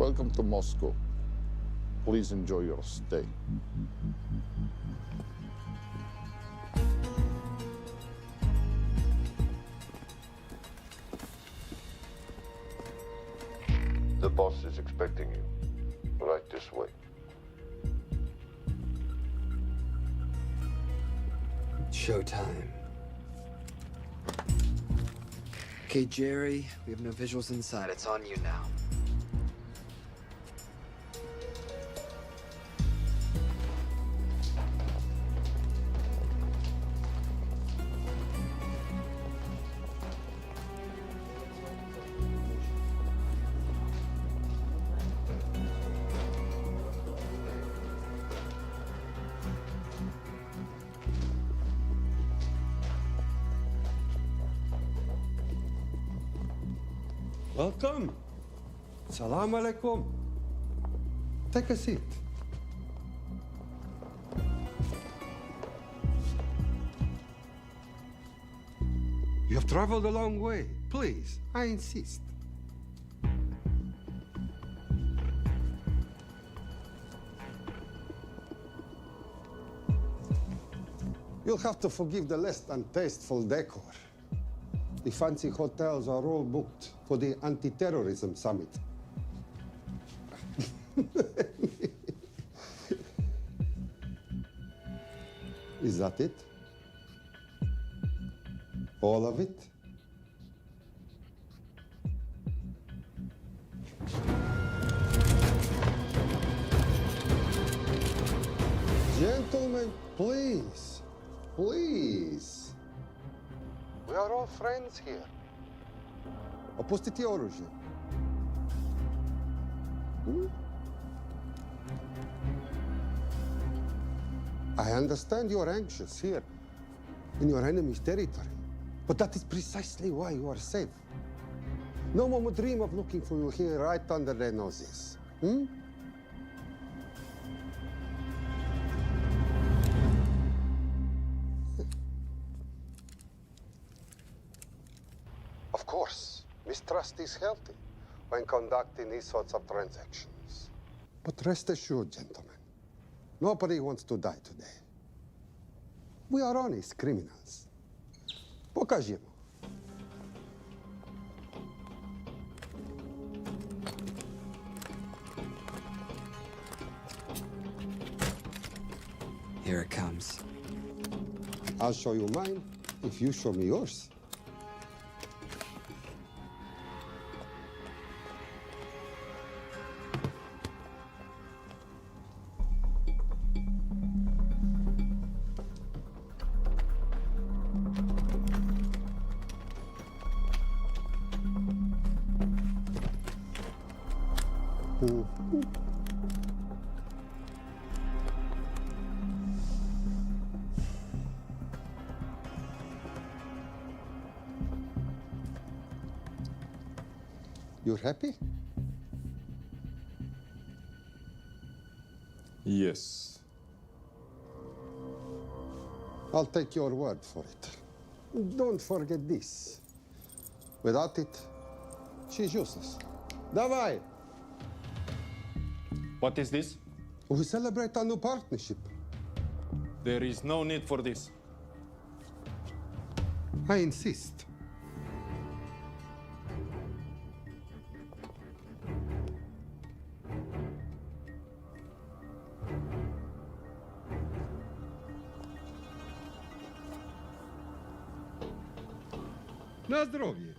Welcome to Moscow. Please enjoy your stay. The boss is expecting you. Right this way. Showtime. Okay, Jerry, we have no visuals inside. It's on you now. Welcome. Salam alaikum. Take a seat. You have traveled a long way. Please, I insist. You'll have to forgive the less than tasteful decor. The fancy hotels are all booked for the anti-terrorism summit. Is that it? All of it? Gentlemen, please, please. We are all friends here. Опустите оружие. I understand you are anxious here, in your enemy's territory. But that is precisely why you are safe. No one would dream of looking for you here right under their noses. Of course, mistrust is healthy when conducting these sorts of transactions. But rest assured, gentlemen, nobody wants to die today. We are honest criminals. Покажемо. Here it comes. I'll show you mine if you show me yours. You're happy? Yes. I'll take your word for it. Don't forget this. Without it, she's useless. Давай! What is this? We celebrate our new partnership. There is no need for this. I insist. На здоровье.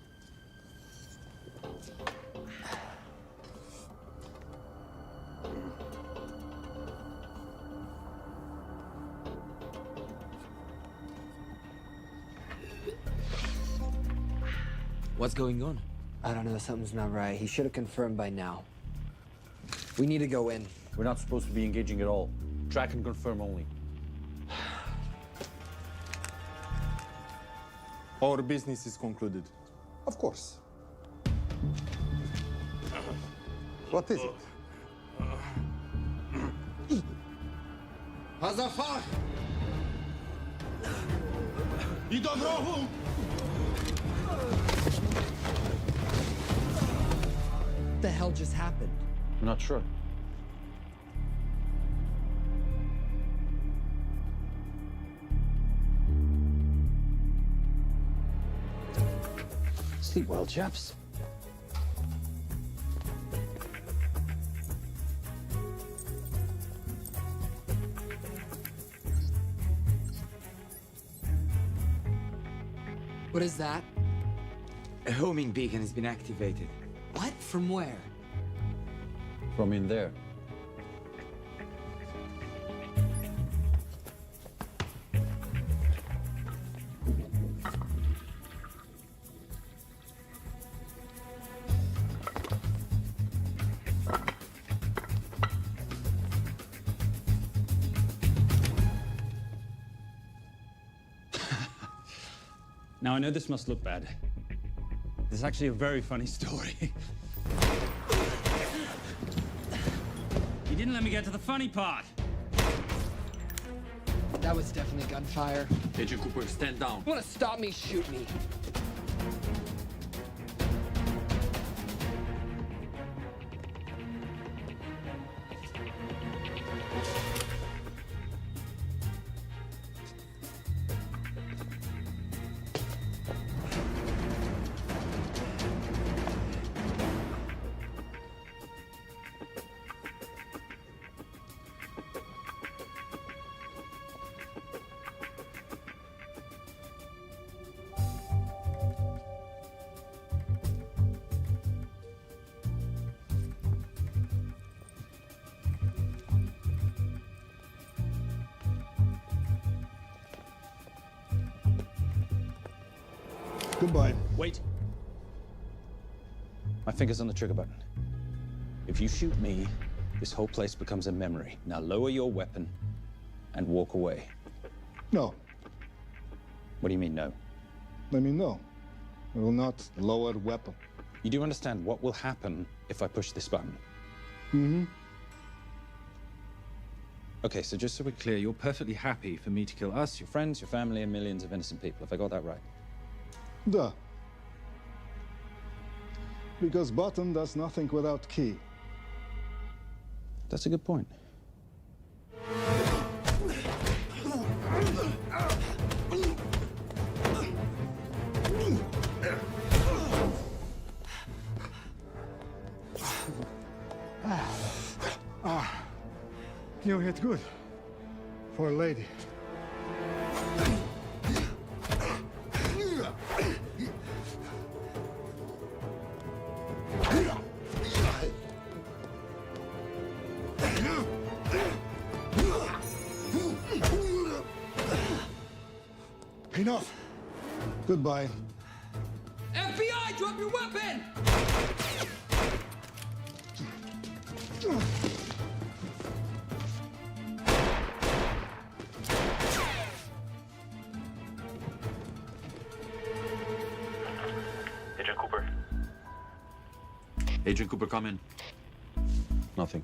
What's going on? I don't know, something's not right. He should have confirmed by now. We need to go in. We're not supposed to be engaging at all. Track and confirm only. Our business is concluded. Of course. What is it? Hazafar! I do wrogu! What the hell just happened? I'm not sure. Sleep well, chaps. What is that? A homing beacon has been activated. What? From where? From in there. Now, I know this must look bad. This is actually a very funny story. You didn't let me get to the funny part. That was definitely gunfire. Agent Cooper, stand down. You wanna stop me, shoot me. Goodbye. Wait. My finger's on the trigger button. If you shoot me, this whole place becomes a memory. Now lower your weapon and walk away. No, What do you mean, no? let me know. I will not lower weapon. You do understand what will happen if I push this button? Mm-hmm. Okay, so just so we're clear, you're perfectly happy for me to kill us, your friends, your family, and millions of innocent people. Have I got that right? Duh. Because button does nothing without key. That's a good point. You hit good. For a lady. Enough. Goodbye. FBI, drop your weapon! Agent Cooper. Agent Cooper, come in. Nothing.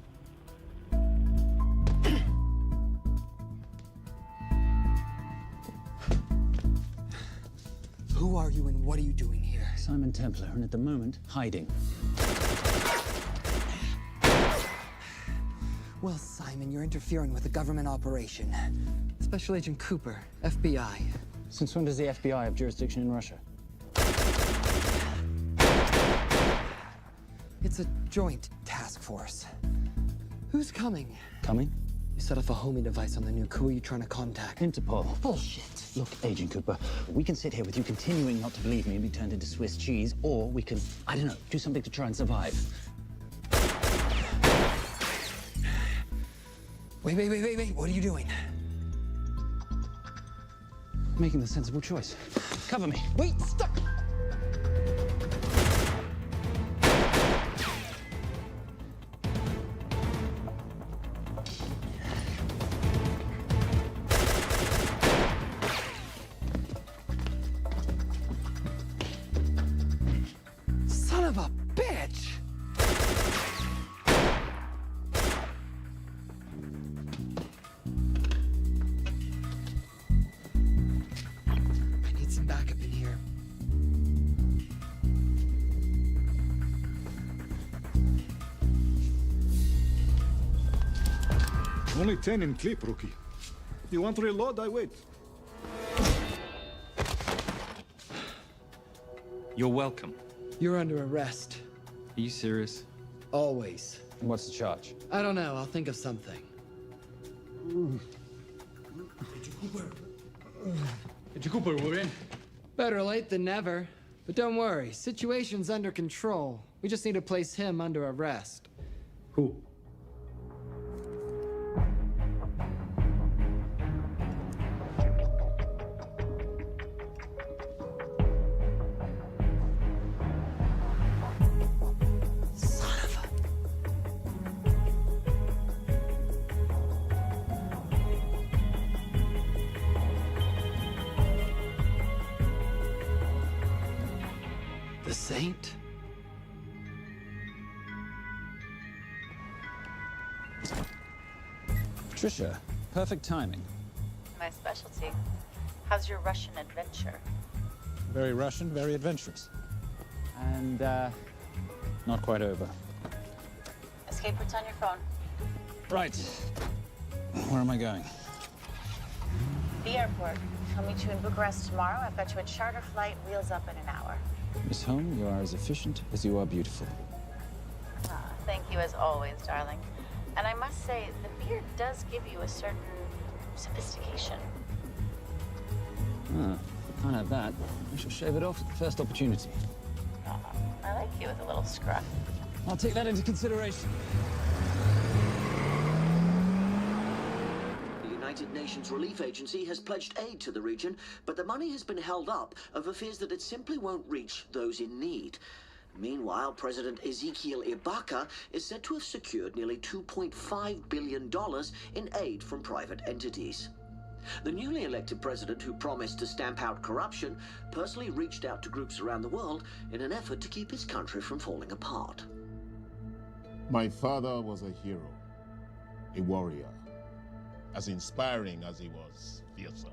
Who are you and what are you doing here? Simon Templar, and at the moment, hiding. Well, Simon, you're interfering with a government operation. Special Agent Cooper, FBI. Since when does the FBI have jurisdiction in Russia? It's a joint task force. Who's coming? Coming? You set off a homing device on the nuke. Who are you trying to contact? Interpol. Bullshit. Look, Agent Cooper, we can sit here with you continuing not to believe me and be turned into Swiss cheese, or we can, I don't know, do something to try and survive. Wait. What are you doing? Making the sensible choice. Cover me. Wait, stop! Son of a bitch! I need some backup in here. Only 10 in clip, rookie. You want to reload? I wait. You're welcome. You're under arrest. Are you serious? Always. What's the charge? I don't know. I'll think of something. Agent Cooper, we're in. Better late than never. But don't worry. Situation's under control. We just need to place him under arrest. Who? Son of a... The Saint? Patricia, perfect timing. My specialty. How's your Russian adventure? Very Russian, very adventurous. And, not quite over. Escape routes on your phone. Right. Where am I going? The airport. I'll meet you in Bucharest tomorrow. I've got you a charter flight, wheels up in an hour. Miss Holm, you are as efficient as you are beautiful. Thank you as always, darling. And I must say, the beard does give you a certain sophistication. Ah, can't have that. I shall shave it off at the first opportunity. I like you with a little scruff. I'll take that into consideration. The United Nations Relief Agency has pledged aid to the region, but the money has been held up over fears that it simply won't reach those in need. Meanwhile, President Ezekiel Ibaka is said to have secured nearly $2.5 billion in aid from private entities. The newly elected president, who promised to stamp out corruption, personally reached out to groups around the world in an effort to keep his country from falling apart. My father was a hero, a warrior, as inspiring as he was fearsome.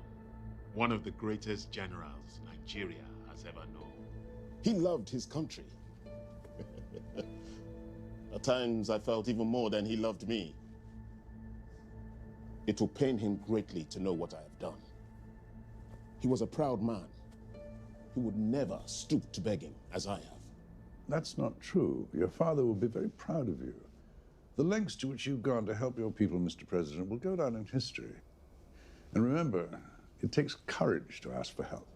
One of the greatest generals Nigeria has ever known. He loved his country. At times, I felt even more than he loved me. It will pain him greatly to know what I have done. He was a proud man who would never stoop to begging as I have. That's not true. Your father will be very proud of you. The lengths to which you've gone to help your people, Mr. President, will go down in history. And remember, it takes courage to ask for help.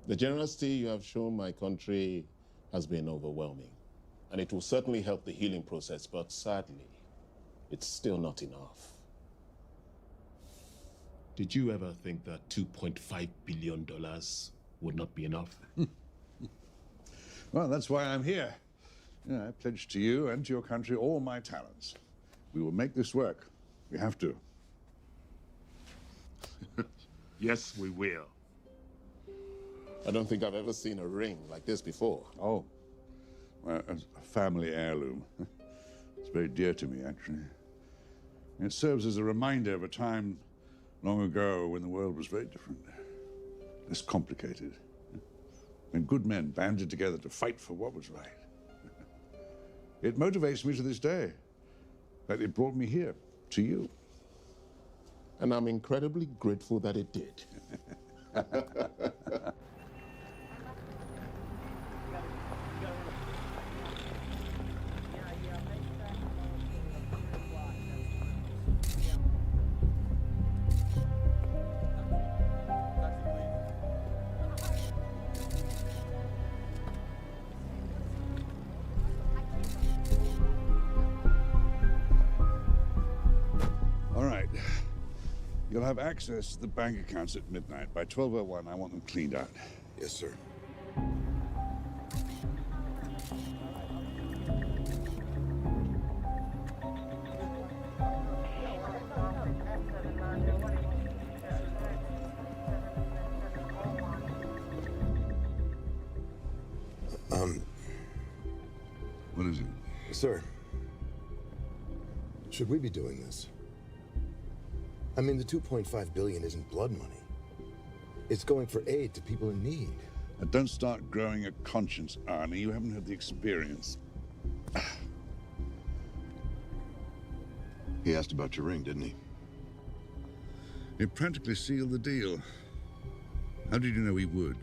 The generosity you have shown my country has been overwhelming, and it will certainly help the healing process, but sadly, it's still not enough. Did you ever think that $2.5 billion would not be enough? Well, that's why I'm here. I pledge to you and to your country all my talents. We will make this work. We have to. Yes, we will. I don't think I've ever seen a ring like this before. Oh, well, a family heirloom. It's very dear to me, actually. It serves as a reminder of a time long ago when the world was very different, less complicated, when good men banded together to fight for what was right. It motivates me to this day. That it brought me here, to you. And I'm incredibly grateful that it did. All right. You'll have access to the bank accounts at midnight. By 12:01, I want them cleaned out. Yes, sir. What is it? Sir, should we be doing this? I mean, the $2.5 billion isn't blood money. It's going for aid to people in need. And don't start growing a conscience, Arnie. You haven't had the experience. He asked about your ring, didn't he? It practically sealed the deal. How did you know he would?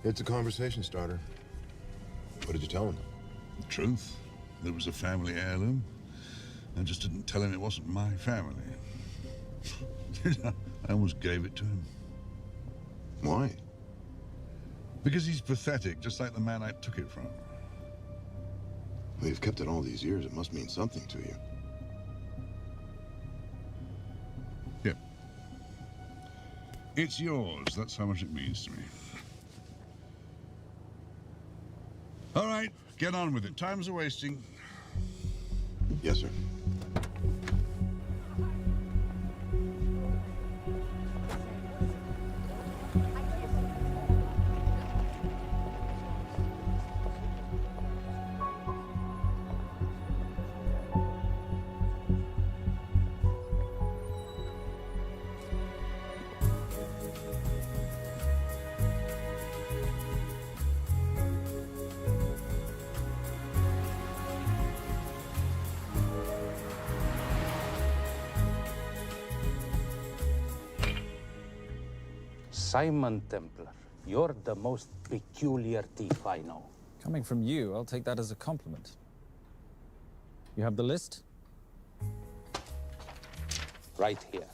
It's a conversation starter. What did you tell him? The truth. There was a family heirloom. I just didn't tell him it wasn't my family. I almost gave it to him. Why? Because he's pathetic, just like the man I took it from. Well, you've kept it all these years. It must mean something to you. Yep. It's yours. That's how much it means to me. All right, get on with it. Time's a-wasting. Yes, sir. Simon Templar, you're the most peculiar thief I know. Coming from you, I'll take that as a compliment. You have the list? Right here.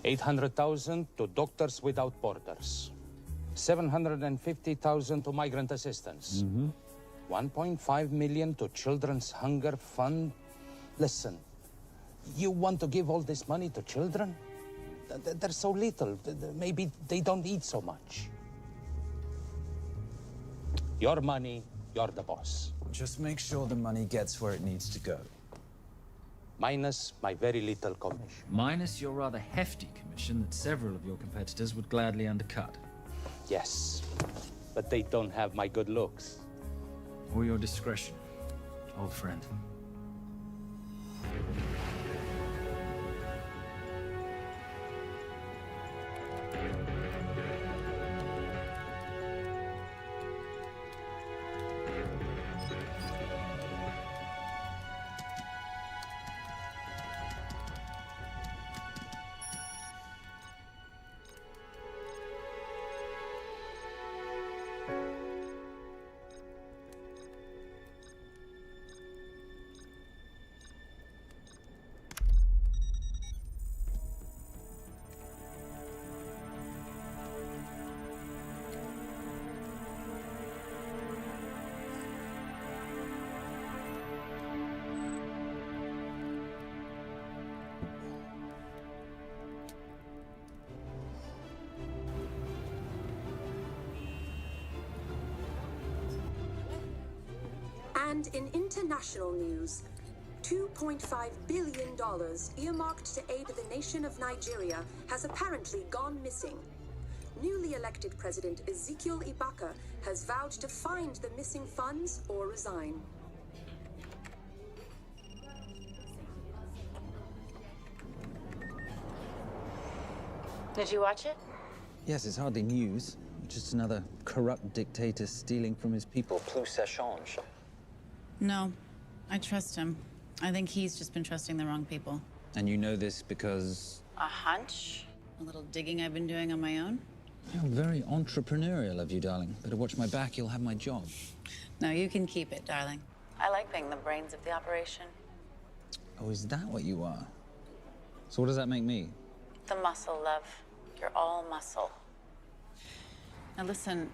800,000 to Doctors Without Borders. 750,000 to migrant assistance. 1.5 million to Children's Hunger Fund. Listen, you want to give all this money to children? They're so little. Maybe they don't eat so much. Your money, you're the boss. Just make sure the money gets where it needs to go. Minus my very little commission. Minus your rather hefty commission that several of your competitors would gladly undercut. Yes, but they don't have my good looks. Or your discretion, old friend. And in international news, $2.5 billion earmarked to aid the nation of Nigeria has apparently gone missing. Newly elected President Ezekiel Ibaka has vowed to find the missing funds or resign. Did you watch it? Yes, it's hardly news. Just another corrupt dictator stealing from his people. Plus ça change. No, I trust him. I think he's just been trusting the wrong people. And you know this because... A hunch? A little digging I've been doing on my own? You're very entrepreneurial of you, darling. Better watch my back, you'll have my job. No, you can keep it, darling. I like being the brains of the operation. Oh, is that what you are? So what does that make me? The muscle, love. You're all muscle. Now listen,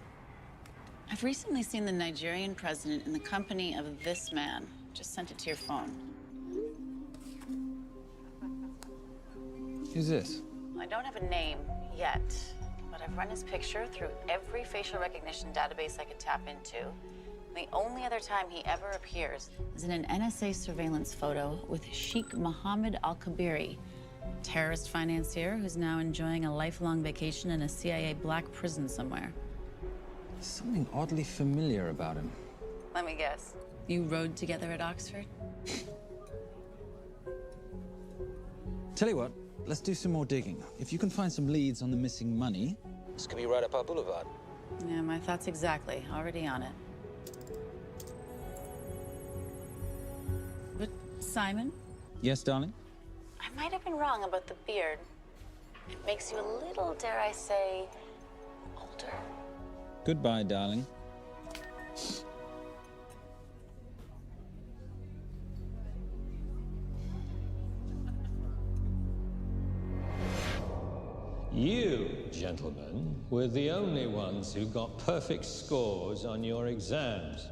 I've recently seen the Nigerian president in the company of this man. Just sent it to your phone. Who's this? I don't have a name yet, but I've run his picture through every facial recognition database I could tap into. The only other time he ever appears is in an NSA surveillance photo with Sheikh Mohammed Al-Kabiri, terrorist financier who's now enjoying a lifelong vacation in a CIA black prison somewhere. There's something oddly familiar about him. Let me guess. You rode together at Oxford? Tell you what, let's do some more digging. If you can find some leads on the missing money, this could be right up our boulevard. Yeah, my thoughts exactly. Already on it. Simon, Yes, darling? I might have been wrong about the beard. It makes you a little, dare I say, older. Goodbye, darling. You, gentlemen, were the only ones who got perfect scores on your exams.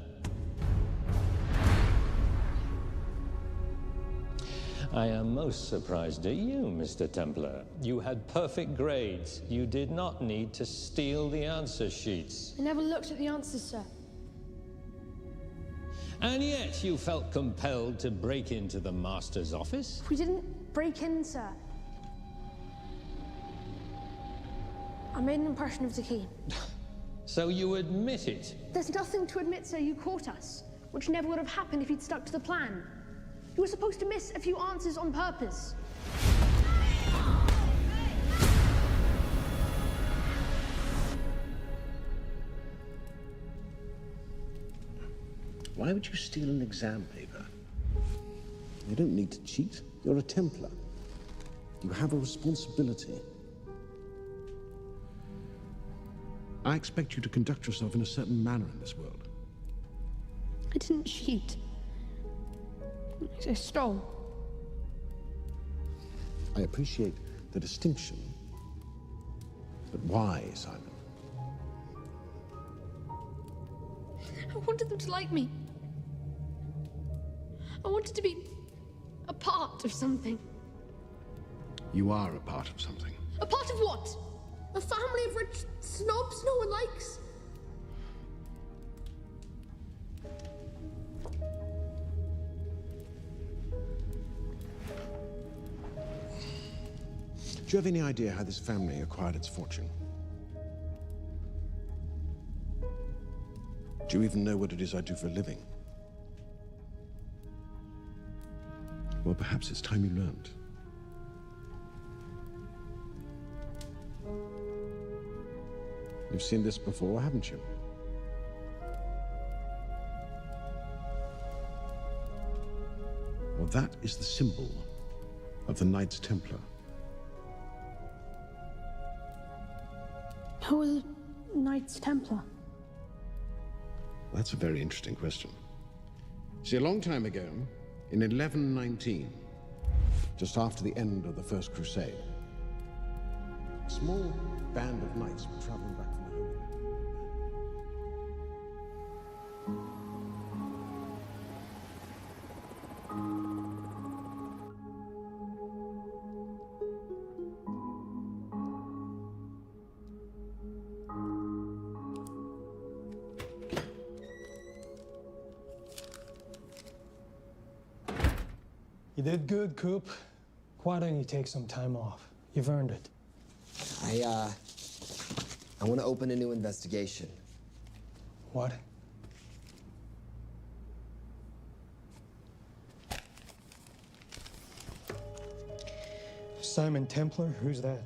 I am most surprised at you, Mr. Templar. You had perfect grades. You did not need to steal the answer sheets. I never looked at the answers, sir. And yet you felt compelled to break into the Master's office? We didn't break in, sir. I made an impression of the key. So you admit it? There's nothing to admit, sir. You caught us, which never would have happened if you'd stuck to the plan. You were supposed to miss a few answers on purpose. Why would you steal an exam paper? You don't need to cheat. You're a Templar. You have a responsibility. I expect you to conduct yourself in a certain manner in this world. I didn't cheat. I stole. I appreciate the distinction. But why, Simon? I wanted them to like me. I wanted to be a part of something. You are a part of something. A part of what? A family of rich snobs no one likes? Do you have any idea how this family acquired its fortune? Do you even know what it is I do for a living? Well, perhaps it's time you learned. You've seen this before, haven't you? Well, that is the symbol of the Knights Templar. Who are the Knights Templar? That's a very interesting question. See, a long time ago, in 1119, just after the end of the First Crusade, a small band of knights were traveling back from the Holy Land. You did good, Coop. Why don't you take some time off? You've earned it. I want to open a new investigation. What? Simon Templar? Who's that?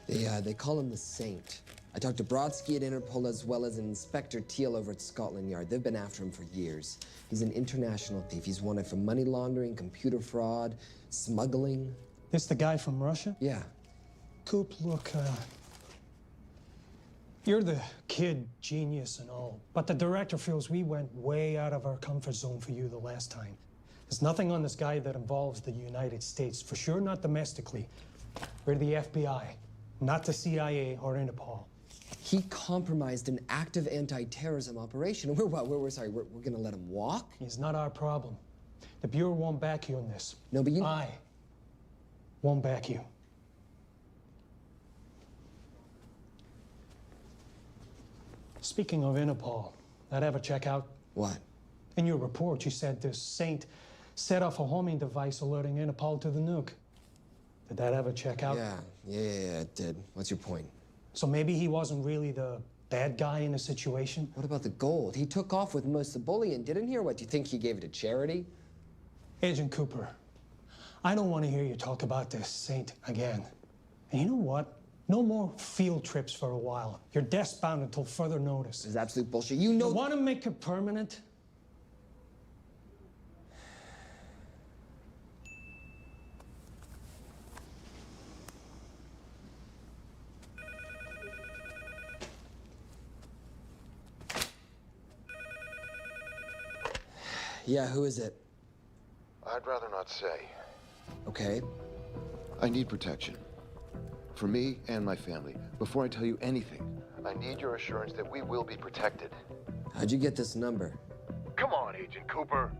They call him the Saint. I talked to Brodsky at Interpol as well as Inspector Teal over at Scotland Yard. They've been after him for years. He's an international thief. He's wanted for money laundering, computer fraud, smuggling. This the guy from Russia? Yeah. Coop, look, you're the kid genius and all, but the director feels we went way out of our comfort zone for you the last time. There's nothing on this guy that involves the United States, for sure not domestically. We're the FBI, not the CIA or Interpol. He compromised an active anti-terrorism operation. We're gonna let him walk? It's not our problem. The Bureau won't back you on this. No, but I won't back you. Speaking of Interpol, that ever check out? What? In your report, you said this Saint set off a homing device alerting Interpol to the nuke. Did that ever check out? Yeah, it did. What's your point? So maybe he wasn't really the bad guy in the situation? What about the gold? He took off with most of the bullion, didn't he? Or what, do you think he gave it to charity? Agent Cooper, I don't want to hear you talk about this Saint again. And you know what? No more field trips for a while. You're desk-bound until further notice. This is absolute bullshit. You know... You want to make it permanent? Yeah, who is it? I'd rather not say. Okay. I need protection. For me and my family. Before I tell you anything, I need your assurance that we will be protected. How'd you get this number? Come on, Agent Cooper.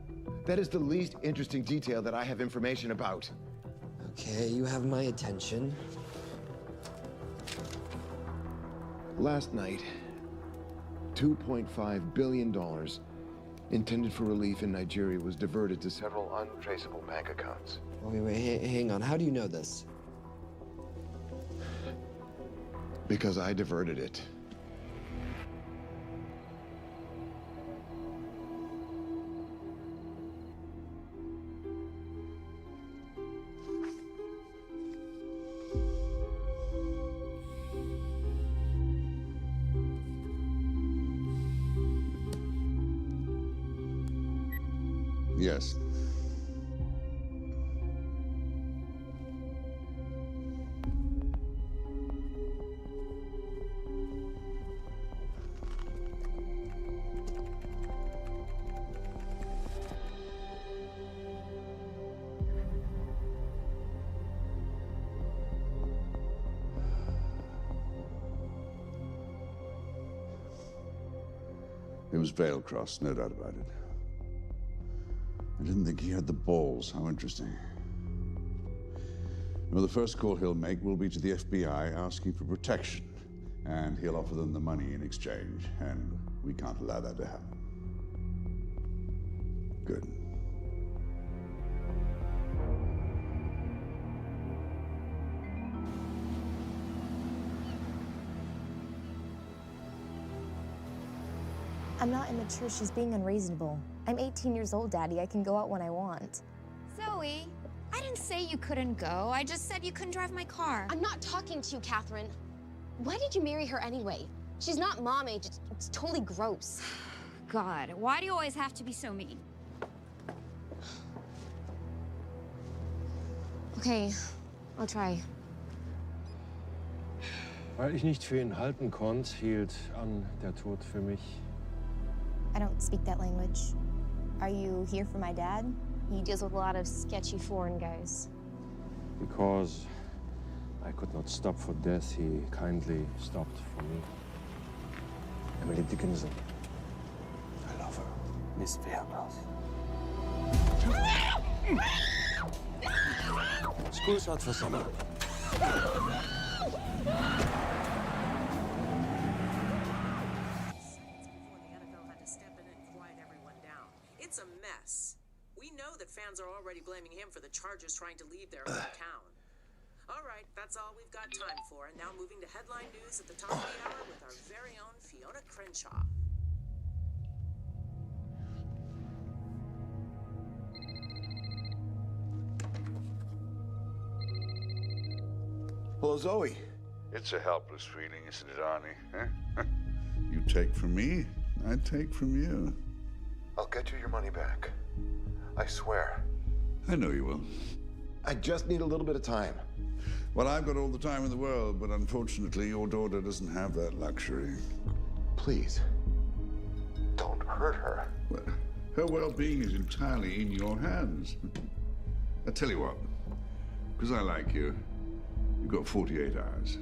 That is the least interesting detail that I have information about. Okay, you have my attention. Last night, $2.5 billion intended for relief in Nigeria was diverted to several untraceable bank accounts. Wait, hang on. How do you know this? Because I diverted it. Yes. It was Veilcross, no doubt about it. I didn't think he had the balls. How interesting. Well, the first call he'll make will be to the FBI asking for protection. And he'll offer them the money in exchange. And we can't allow that to happen. Good. I'm not immature. She's being unreasonable. I'm 18 years old, Daddy. I can go out when I want. Zoe, I didn't say you couldn't go. I just said you couldn't drive my car. I'm not talking to you, Catherine. Why did you marry her anyway? She's not mom age. It's totally gross. God, why do you always have to be so mean? Okay, I'll try. Weil ich nicht für ihn halten konnte, hielt an der Tod für mich. I don't speak that language. Are you here for my dad? He deals with a lot of sketchy foreign guys. Because I could not stop for death, he kindly stopped for me. Emily Dickinson. I love her. Miss Fairmouth. School's out for summer. It's a mess. We know that fans are already blaming him for the Chargers trying to leave their hometown. All right, that's all we've got time for. And now moving to headline news at the top of the hour with our very own Fiona Crenshaw. Hello, Zoe. It's a helpless feeling, isn't it, Arnie? Huh? You take from me, I take from you. I'll get you your money back. I swear. I know you will. I just need a little bit of time. Well, I've got all the time in the world, but unfortunately, your daughter doesn't have that luxury. Please, don't hurt her. Well, her well-being is entirely in your hands. I tell you what, because I like you, you've got 48 hours.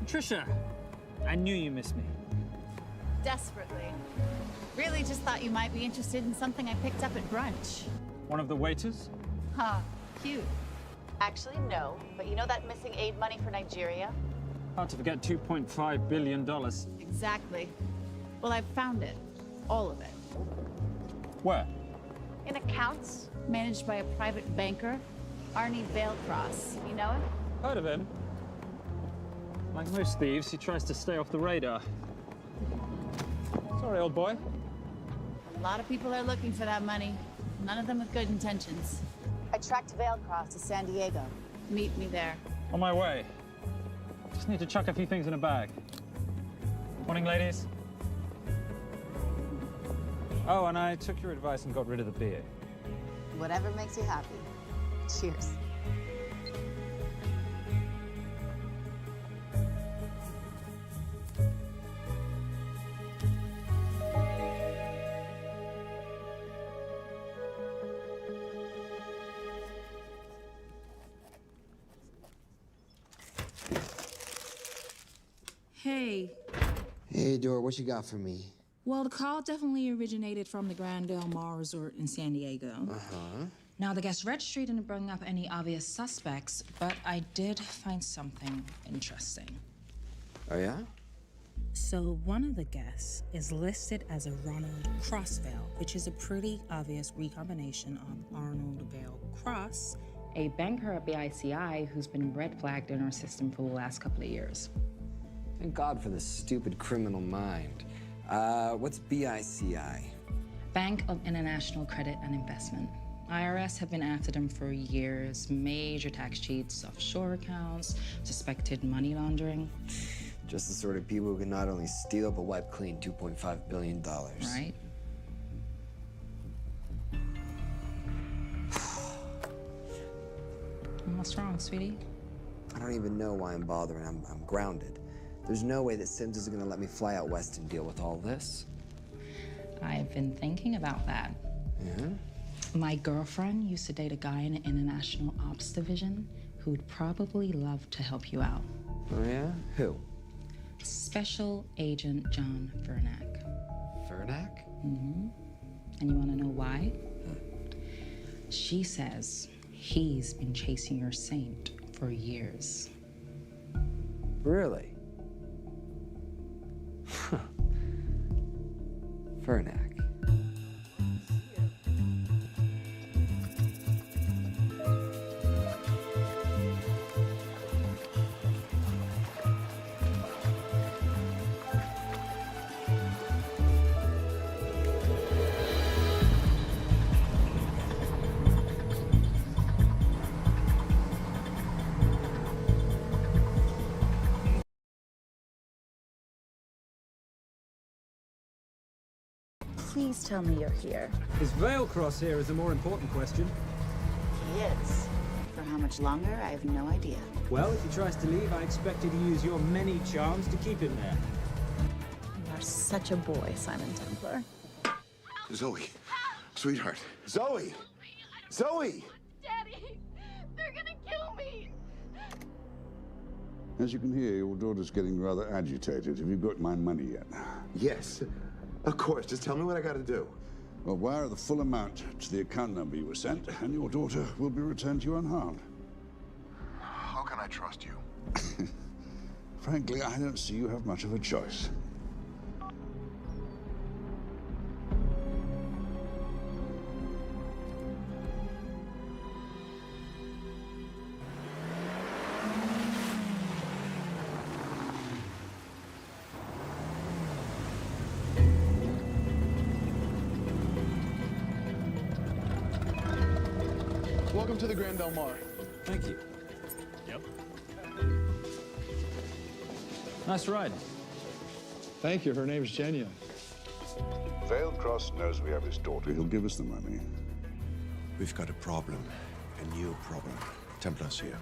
Trisha, I knew you missed me. Desperately. Really just thought you might be interested in something I picked up at brunch. One of the waiters? Huh, cute. Actually, no. But you know that missing aid money for Nigeria? Hard to forget $2.5 billion. Exactly. Well, I've found it. All of it. Where? In accounts managed by a private banker, Arnie Vailcross. You know him? Heard of him. Like most thieves, he tries to stay off the radar. Sorry, old boy. A lot of people are looking for that money. None of them with good intentions. I tracked Vailcross to San Diego. Meet me there. On my way. Just need to chuck a few things in a bag. Morning, ladies. Oh, and I took your advice and got rid of the beer. Whatever makes you happy. Cheers. Hey. Hey, Dora, what you got for me? Well, the call definitely originated from the Grand Del Mar Resort in San Diego. Uh-huh. Now, the guest registry didn't bring up any obvious suspects, but I did find something interesting. Oh, yeah? So one of the guests is listed as a Ronald Crossvale, which is a pretty obvious recombination of Arnold Vale Cross, a banker at BICI who's been red flagged in our system for the last couple of years. Thank God for this stupid criminal mind. What's BICI? Bank of International Credit and Investment. IRS have been after them for years. Major tax cheats, offshore accounts, suspected money laundering. Just the sort of people who can not only steal but wipe clean $2.5 billion. Right? What's wrong, sweetie? I don't even know why I'm bothering. I'm grounded. There's no way that Sims is gonna let me fly out west and deal with all this. I've been thinking about that. Yeah? My girlfriend used to date a guy in the International Ops Division who'd probably love to help you out. Oh, yeah? Who? Special Agent John Vernack. Vernack? Mm-hmm. And you want to know why? She says he's been chasing your saint for years. Really? Vernack. Please tell me you're here. Is Vailcross here is a more important question. He is. For how much longer, I have no idea. Well, if he tries to leave, I expect you to use your many charms to keep him there. You are such a boy, Simon Templar. Zoe, sweetheart. Zoe! Zoe! Daddy, they're gonna kill me. As you can hear, your daughter's getting rather agitated. Have you got my money yet? Yes, of course. Just tell me what I gotta do. Well, wire the full amount to the account number you were sent, and your daughter will be returned to you unharmed. How can I trust you? Frankly, I don't see you have much of a choice. Welcome to the Grand Del Mar. Thank you. Yep. Nice ride. Thank you. Her name's Genya. Vailcross knows we have his daughter. He'll give us the money. We've got a problem. A new problem. Templar's here.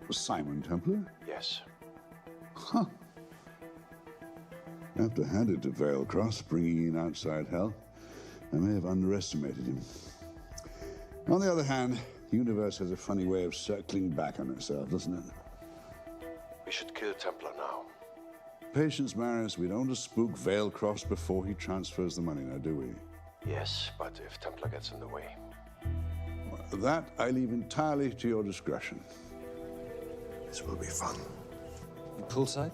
Was Simon Templar? Yes. Huh. I have to hand it to Vailcross, bringing in outside help. I may have underestimated him. On the other hand, the universe has a funny way of circling back on itself, doesn't it? We should kill Templar now. Patience, Maris. We don't want to spook Vailcross before he transfers the money, now, do we? Yes, but if Templar gets in the way. Well, that I leave entirely to your discretion. This will be fun. Poolside?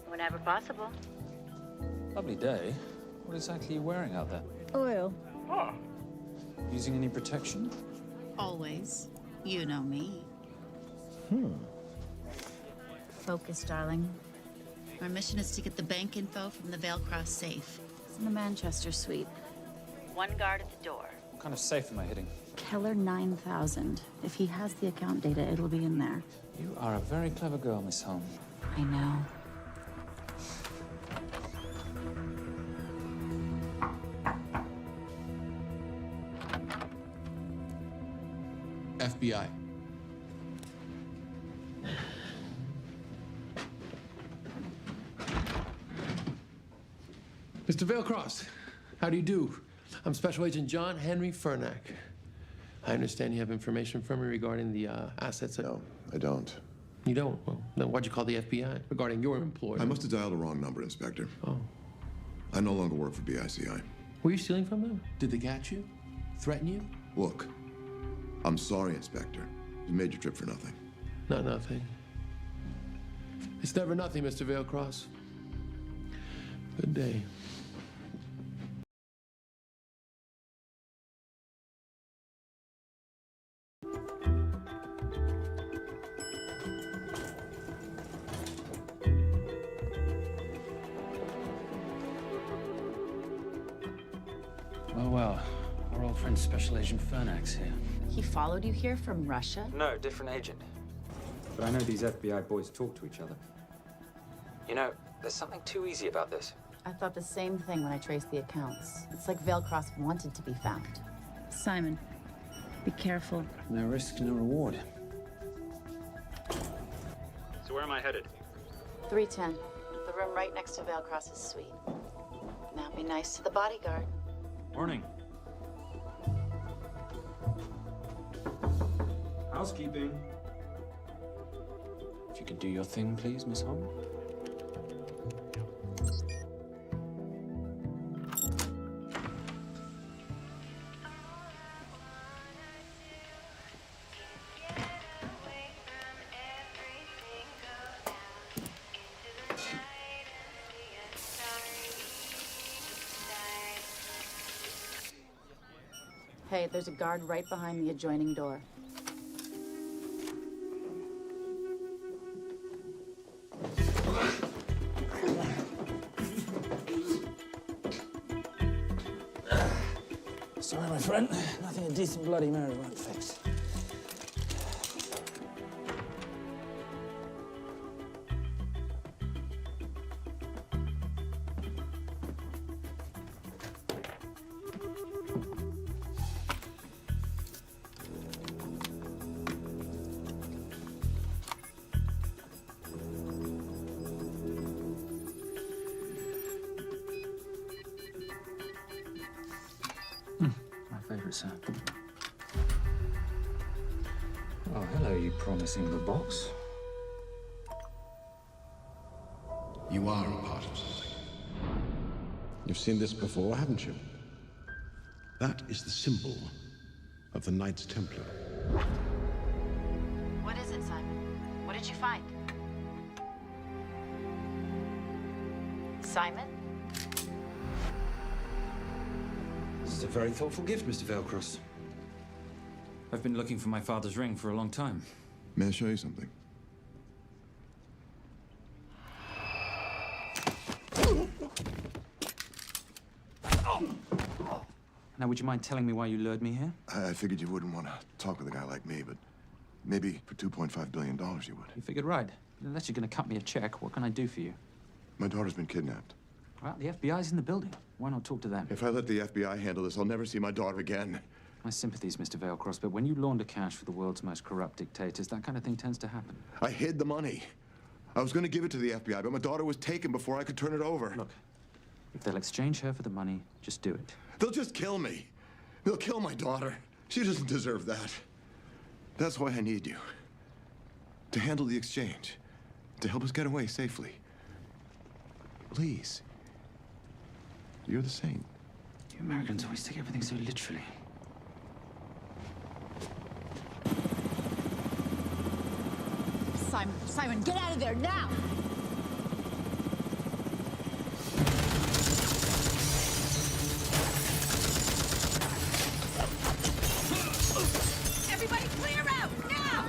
Whenever possible. Lovely day. What exactly are you wearing out there? Oil. Using any protection? Always. You know me. Focus, darling. Our mission is to get the bank info from the Vale Cross safe. It's in the Manchester suite. One guard at the door. What kind of safe am I hitting? Keller 9000. If he has the account data, it'll be in there. You are a very clever girl, Miss Holm. I know. FBI. Mr. Vailcross, how do you do? I'm Special Agent John Henry Fernack. I understand you have information from me regarding the assets. No, I don't. You don't? Well, then why'd you call the FBI regarding your employer? I must have dialed the wrong number, Inspector. Oh. I no longer work for BICI. Were you stealing from them? Did they catch you? Threaten you? Look, I'm sorry, Inspector. You made your trip for nothing. Not nothing. It's never nothing, Mr. Vailcross. Good day. Well, our old friend Special Agent Fernack's here. He followed you here from Russia? No, different agent. But I know these FBI boys talk to each other. You know, there's something too easy about this. I thought the same thing when I traced the accounts. It's like Vailcross wanted to be found. Simon, be careful. No risk, no reward. So where am I headed? 310. The room right next to Vailcross's suite. Now be nice to the bodyguard. Morning. Housekeeping. If you could do your thing, please, Miss Holm. Hey, there's a guard right behind the adjoining door. Sorry, my friend. Nothing a decent Bloody Mary won't fix. Sound. Oh, hello, you promising the box. You are a part of something. You've seen this before, haven't you? That is the symbol of the Knights Templar. What is it, Simon? What did you find? Simon? This is a very thoughtful gift, Mr. Vailcross. I've been looking for my father's ring for a long time. May I show you something? Now, would you mind telling me why you lured me here? I figured you wouldn't want to talk with a guy like me, but maybe for $2.5 billion you would. You figured right. Unless you're going to cut me a check, what can I do for you? My daughter's been kidnapped. Well, the FBI's in the building. Why not talk to them? If I let the FBI handle this, I'll never see my daughter again. My sympathies, Mr. Vailcross, but when you launder cash for the world's most corrupt dictators, that kind of thing tends to happen. I hid the money. I was going to give it to the FBI, but my daughter was taken before I could turn it over. Look, if they'll exchange her for the money, just do it. They'll just kill me. They'll kill my daughter. She doesn't deserve that. That's why I need you. To handle the exchange. To help us get away safely. Please. You're the saint. You Americans always take everything so literally. Simon. Simon, get out of there now! Everybody clear out, now!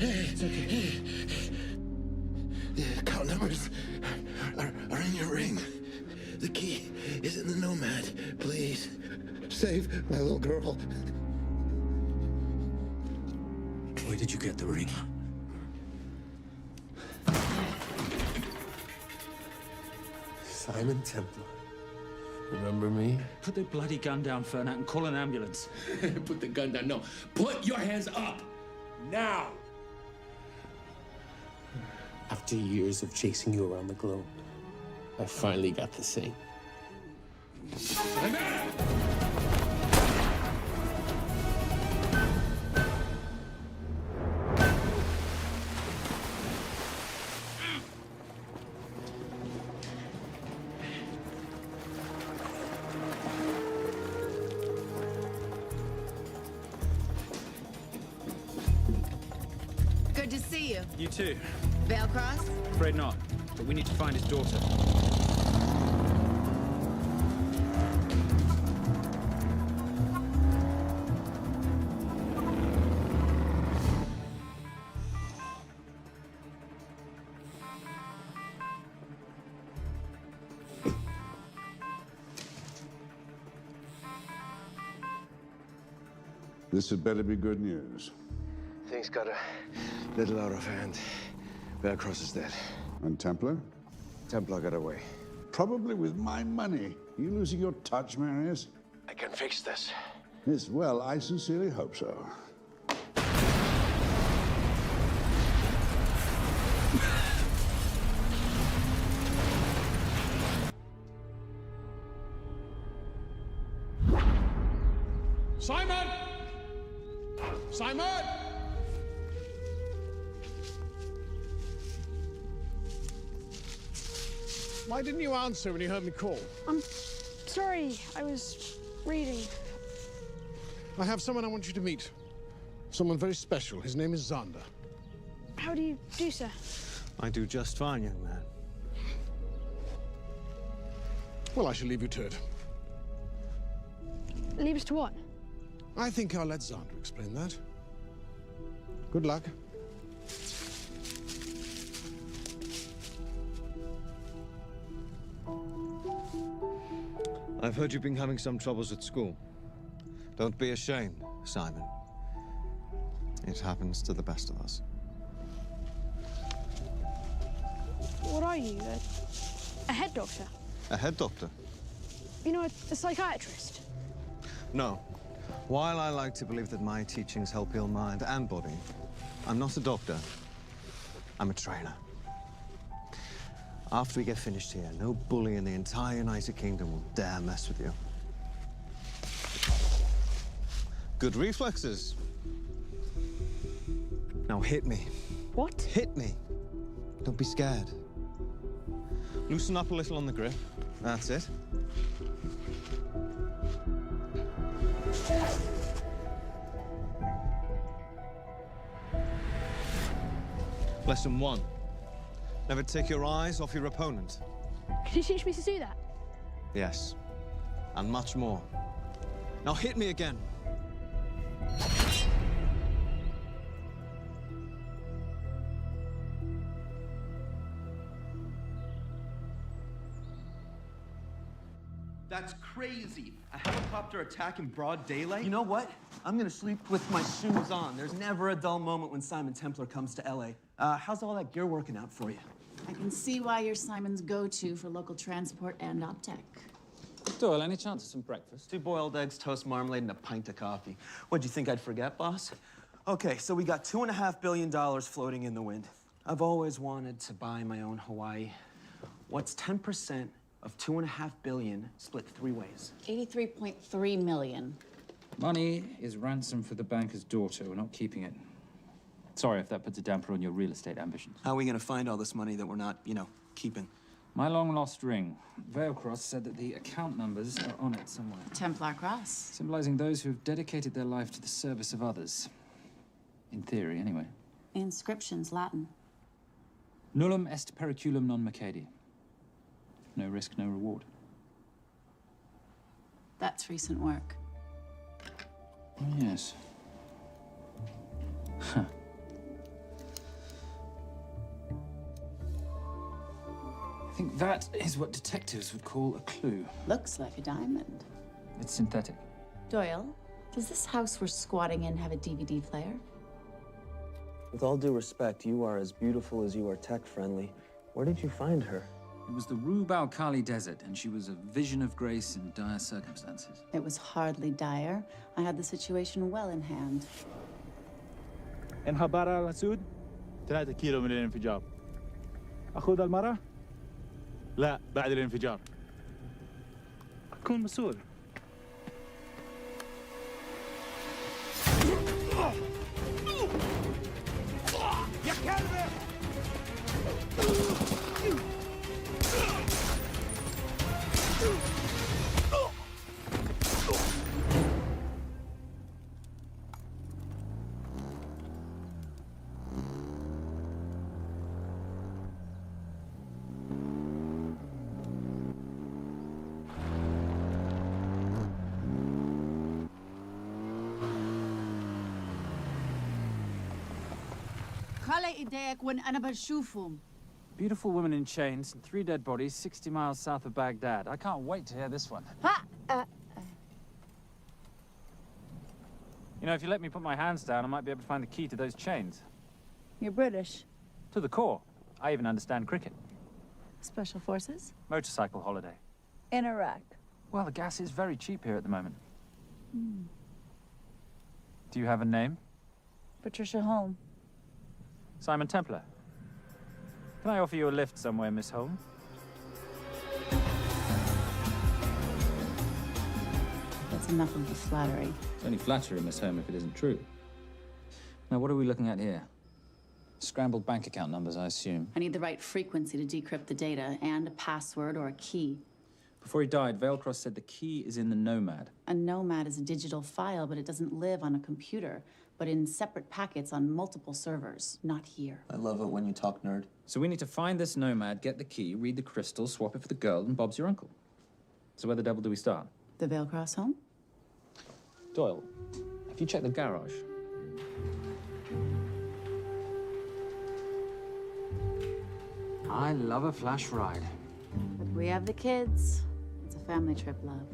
It's okay. The account numbers are in your ring. The key is in the Nomad. Please, save my little girl. Where did you get the ring? Simon Templar. Remember me? Put the bloody gun down, Fernand, and call an ambulance. Put the gun down. No. Put your hands up. Now. After years of chasing you around the globe, I finally got the thing. Good to see you. You too. Vale Cross? Afraid not, but we need to find his daughter. This had better be good news. Things got a little out of hand. Valcross is dead. And Templar? Templar got away. Probably with my money. Are you losing your touch, Marius? I can fix this. Yes, well, I sincerely hope so. Simon! Simon! Why didn't you answer when you heard me call? I'm sorry, I was reading. I have someone I want you to meet. Someone very special. His name is Xander. How do you do, sir? I do just fine, young man. Well, I shall leave you to it. Leave us to what? I think I'll let Xander explain that. Good luck. I've heard you've been having some troubles at school. Don't be ashamed, Simon. It happens to the best of us. What are you? A head doctor? A head doctor? You know, a psychiatrist? No. While I like to believe that my teachings help heal mind and body, I'm not a doctor. I'm a trainer. After we get finished here, no bully in the entire United Kingdom will dare mess with you. Good reflexes. Now hit me. What? Hit me. Don't be scared. Loosen up a little on the grip. That's it. Lesson 1. Never take your eyes off your opponent. Can you teach me to do that? Yes. And much more. Now hit me again. That's crazy. A helicopter attack in broad daylight? You know what? I'm gonna sleep with my shoes on. There's never a dull moment when Simon Templar comes to LA. How's all that gear working out for you? I can see why you're Simon's go-to for local transport and OpTech. Doyle, any chance of some breakfast? 2 boiled eggs, toast, marmalade, and a pint of coffee. What'd you think I'd forget, boss? Okay, so we got $2.5 billion floating in the wind. I've always wanted to buy my own Hawaii. What's 10% of $2.5 billion split 3 ways? 83.3 million. Money is ransom for the banker's daughter. We're not keeping it. Sorry if that puts a damper on your real estate ambitions. How are we gonna find all this money that we're not, keeping? My long-lost ring. Veilcross said that the account numbers are on it somewhere. Templar Cross. Symbolizing those who have dedicated their life to the service of others. In theory, anyway. The inscription's Latin. Nullum est periculum non mercedi. No risk, no reward. That's recent work. Oh, yes. Huh. I think that is what detectives would call a clue. Looks like a diamond. It's synthetic. Doyle, does this house we're squatting in have a DVD player? With all due respect, you are as beautiful as you are tech-friendly. Where did you find her? It was the Rub al-Khali Desert, and she was a vision of grace in dire circumstances. It was hardly dire. I had the situation well in hand. انخبر على سود 3 كيلو من الانفجار. أخذ المرة؟ لا بعد الانفجار. أكون مسؤول. يا كلبة! Beautiful woman in chains and 3 dead bodies 60 miles south of Baghdad. I can't wait to hear this one. You know, if you let me put my hands down, I might be able to find the key to those chains. You're British. To the core. I even understand cricket. Special Forces? Motorcycle holiday. In Iraq. Well, the gas is very cheap here at the moment. Do you have a name? Patricia Holm. Simon Templar. Can I offer you a lift somewhere, Miss Holm? That's enough of the flattery. It's only flattery, Miss Holm, if it isn't true. Now, what are we looking at here? Scrambled bank account numbers, I assume. I need the right frequency to decrypt the data and a password or a key. Before he died, Veilcross said the key is in the Nomad. A Nomad is a digital file, but it doesn't live on a computer, but in separate packets on multiple servers, not here. I love it when you talk nerd. So we need to find this Nomad, get the key, read the crystal, swap it for the girl, and Bob's your uncle. So where the devil do we start? The Veilcross home? Doyle, have you checked the garage? I love a flash ride. But we have the kids. It's a family trip, love.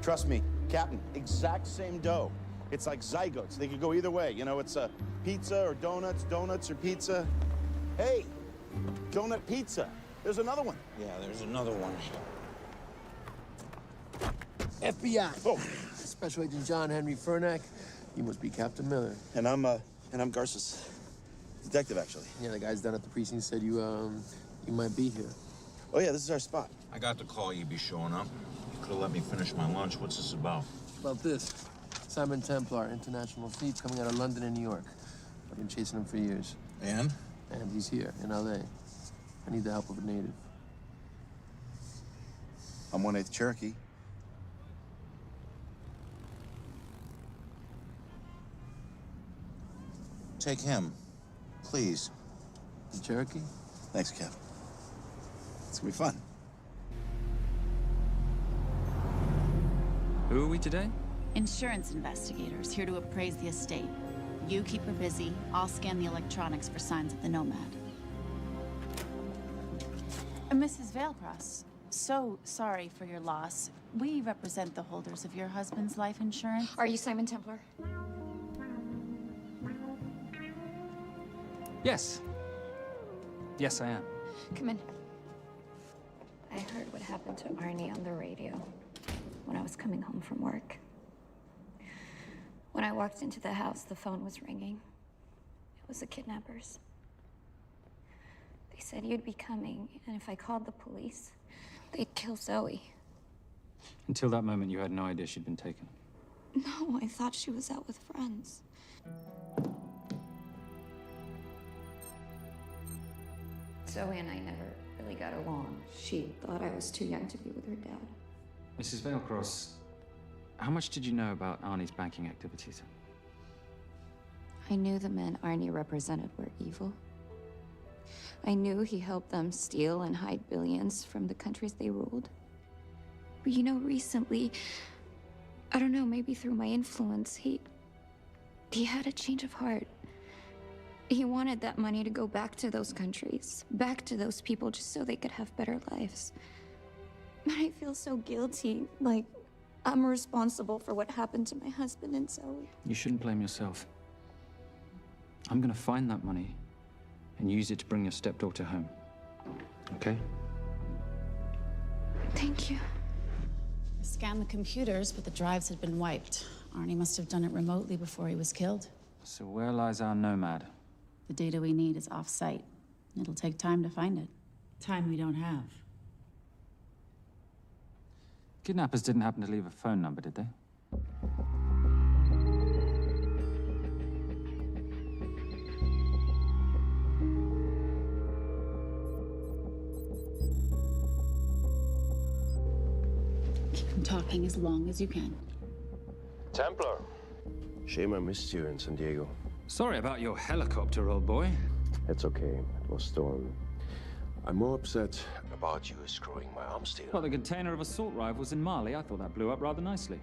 Trust me, Captain, exact same dough. It's like zygotes. They could go either way. You know, it's pizza or donuts, donuts or pizza. Hey, donut pizza. There's another one. Yeah, there's another one. FBI. Oh. Special Agent John Henry Furnack. You must be Captain Miller. And I'm Garces. Detective, actually. Yeah, the guys down at the precinct said you might be here. Oh, yeah, this is our spot. I got the call you'd be showing up. You could have let me finish my lunch. What's this about? About this. Simon Templar, international thief coming out of London and New York. I've been chasing him for years. And? And he's here, in L.A. I need the help of a native. I'm 1/8 Cherokee. Take him, please. The Cherokee? Thanks, Cap. It's gonna be fun. Who are we today? Insurance investigators here to appraise the estate. You keep her busy. I'll scan the electronics for signs of the Nomad. Mrs. Veilcross, so sorry for your loss. We represent the holders of your husband's life insurance. Are you Simon Templar? Yes. Yes, I am. Come in. I heard what happened to Arnie on the radio when I was coming home from work. When I walked into the house, the phone was ringing. It was the kidnappers. They said you'd be coming, and if I called the police, they'd kill Zoe. Until that moment, you had no idea she'd been taken. No, I thought she was out with friends. Zoe and I never really got along. She thought I was too young to be with her dad. Mrs. Veilcross, how much did you know about Arnie's banking activities? I knew the men Arnie represented were evil. I knew he helped them steal and hide billions from the countries they ruled. But you know, recently, I don't know, maybe through my influence, he had a change of heart. He wanted that money to go back to those countries, back to those people, just so they could have better lives. But I feel so guilty, like I'm responsible for what happened to my husband and Zoe. You shouldn't blame yourself. I'm gonna find that money and use it to bring your stepdaughter home. Okay? Thank you. I scanned the computers, but the drives had been wiped. Arnie must have done it remotely before he was killed. So where lies our nomad? The data we need is off-site. It'll take time to find it. Time we don't have. Kidnappers didn't happen to leave a phone number, did they? Keep them talking as long as you can. Templar. Shame I missed you in San Diego. Sorry about your helicopter, old boy. It's okay. It was stolen. I'm more upset about you screwing my arms deal. Well, the container of assault rifles in Mali, I thought that blew up rather nicely.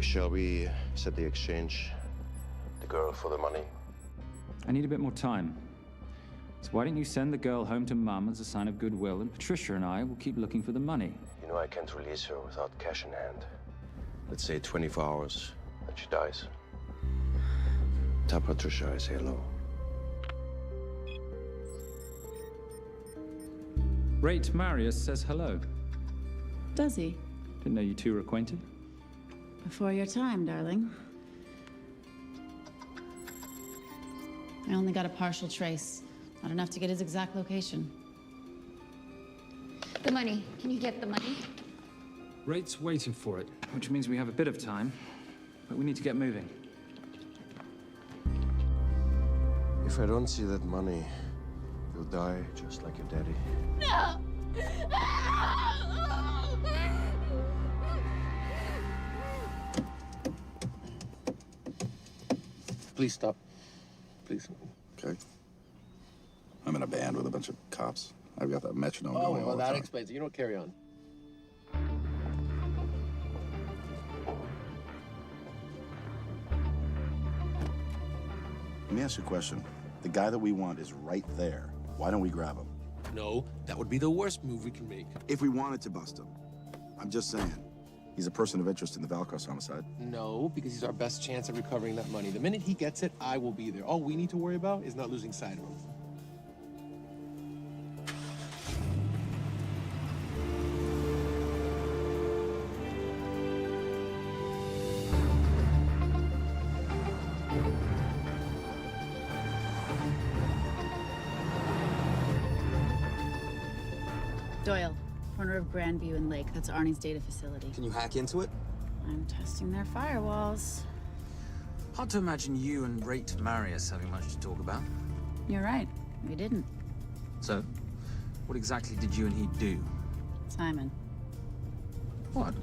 Shall we set the exchange? The girl for the money? I need a bit more time. So why don't you send the girl home to Mum as a sign of goodwill, and Patricia and I will keep looking for the money. You know I can't release her without cash in hand. Let's say 24 hours, then she dies. Tell Patricia I say hello. Rate Marius says hello. Does he? Didn't know you two were acquainted. Before your time, darling. I only got a partial trace. Not enough to get his exact location. The money. Can you get the money? Rate's waiting for it, which means we have a bit of time, but we need to get moving. If I don't see that money, you'll die just like your daddy. No! Please stop. Please. Okay. I'm in a band with a bunch of cops. I've got that metronome Oh, going all well, the that time. explains it. You don't carry on. Let me ask you a question. The guy that we want is right there. Why don't we grab him? No, that would be the worst move we can make. If we wanted to bust him. I'm just saying. He's a person of interest in the Veilcross homicide. No, because he's our best chance at recovering that money. The minute he gets it, I will be there. All we need to worry about is not losing sight of him. Doyle, corner of Grandview and Lake. That's Arnie's data facility. Can you hack into it? I'm testing their firewalls. Hard to imagine you and Rate Marius having much to talk about. You're right. We didn't. So, what exactly did you and he do? Simon. What?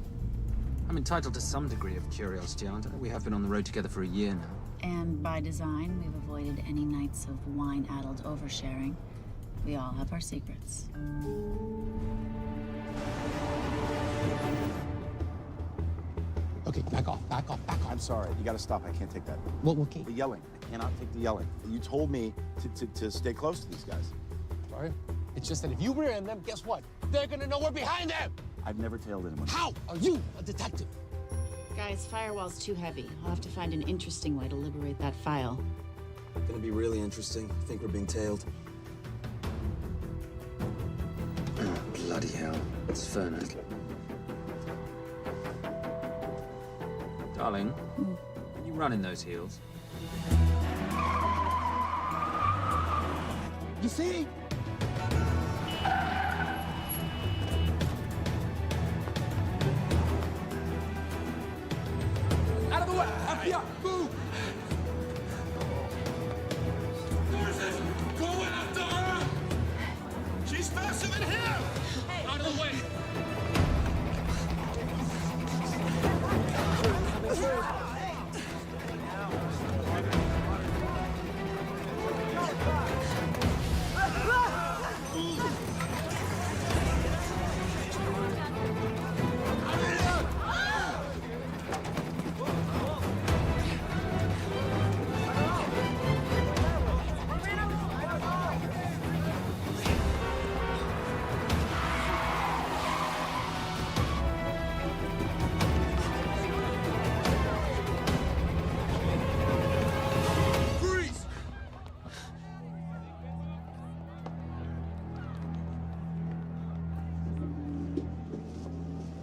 I'm entitled to some degree of curiosity, aren't I? We have been on the road together for a year now. And by design, we've avoided any nights of wine-addled oversharing. We all have our secrets. Okay, back off, back off, back off. I'm sorry. You gotta stop. I can't take that. What can't? The yelling. I cannot take the yelling. You told me to stay close to these guys. Sorry? It's just that if you rear end them, guess what? They're gonna know we're behind them! I've never tailed anyone. How are you a detective? Guys, firewall's too heavy. I'll have to find an interesting way to liberate that file. Gonna be really interesting. I think we're being tailed. Bloody Bloody hell, it's Fernac. Darling, can you run in those heels? You see? Out of the way! FBI, move! Go after her! She's faster than him! Out of the way!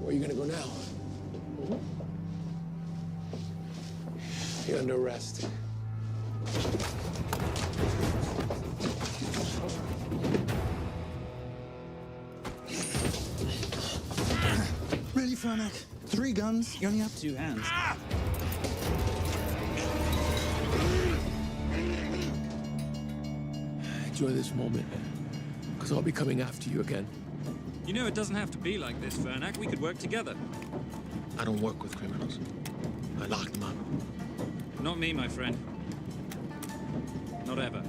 Where are you gonna go now? You're under arrest. Really, Fernac? 3 guns? You only have 2 hands. Enjoy this moment, because I'll be coming after you again. You know it doesn't have to be like this, Fernac. We could work together. I don't work with criminals. I lock them up. Not me, my friend. Not ever.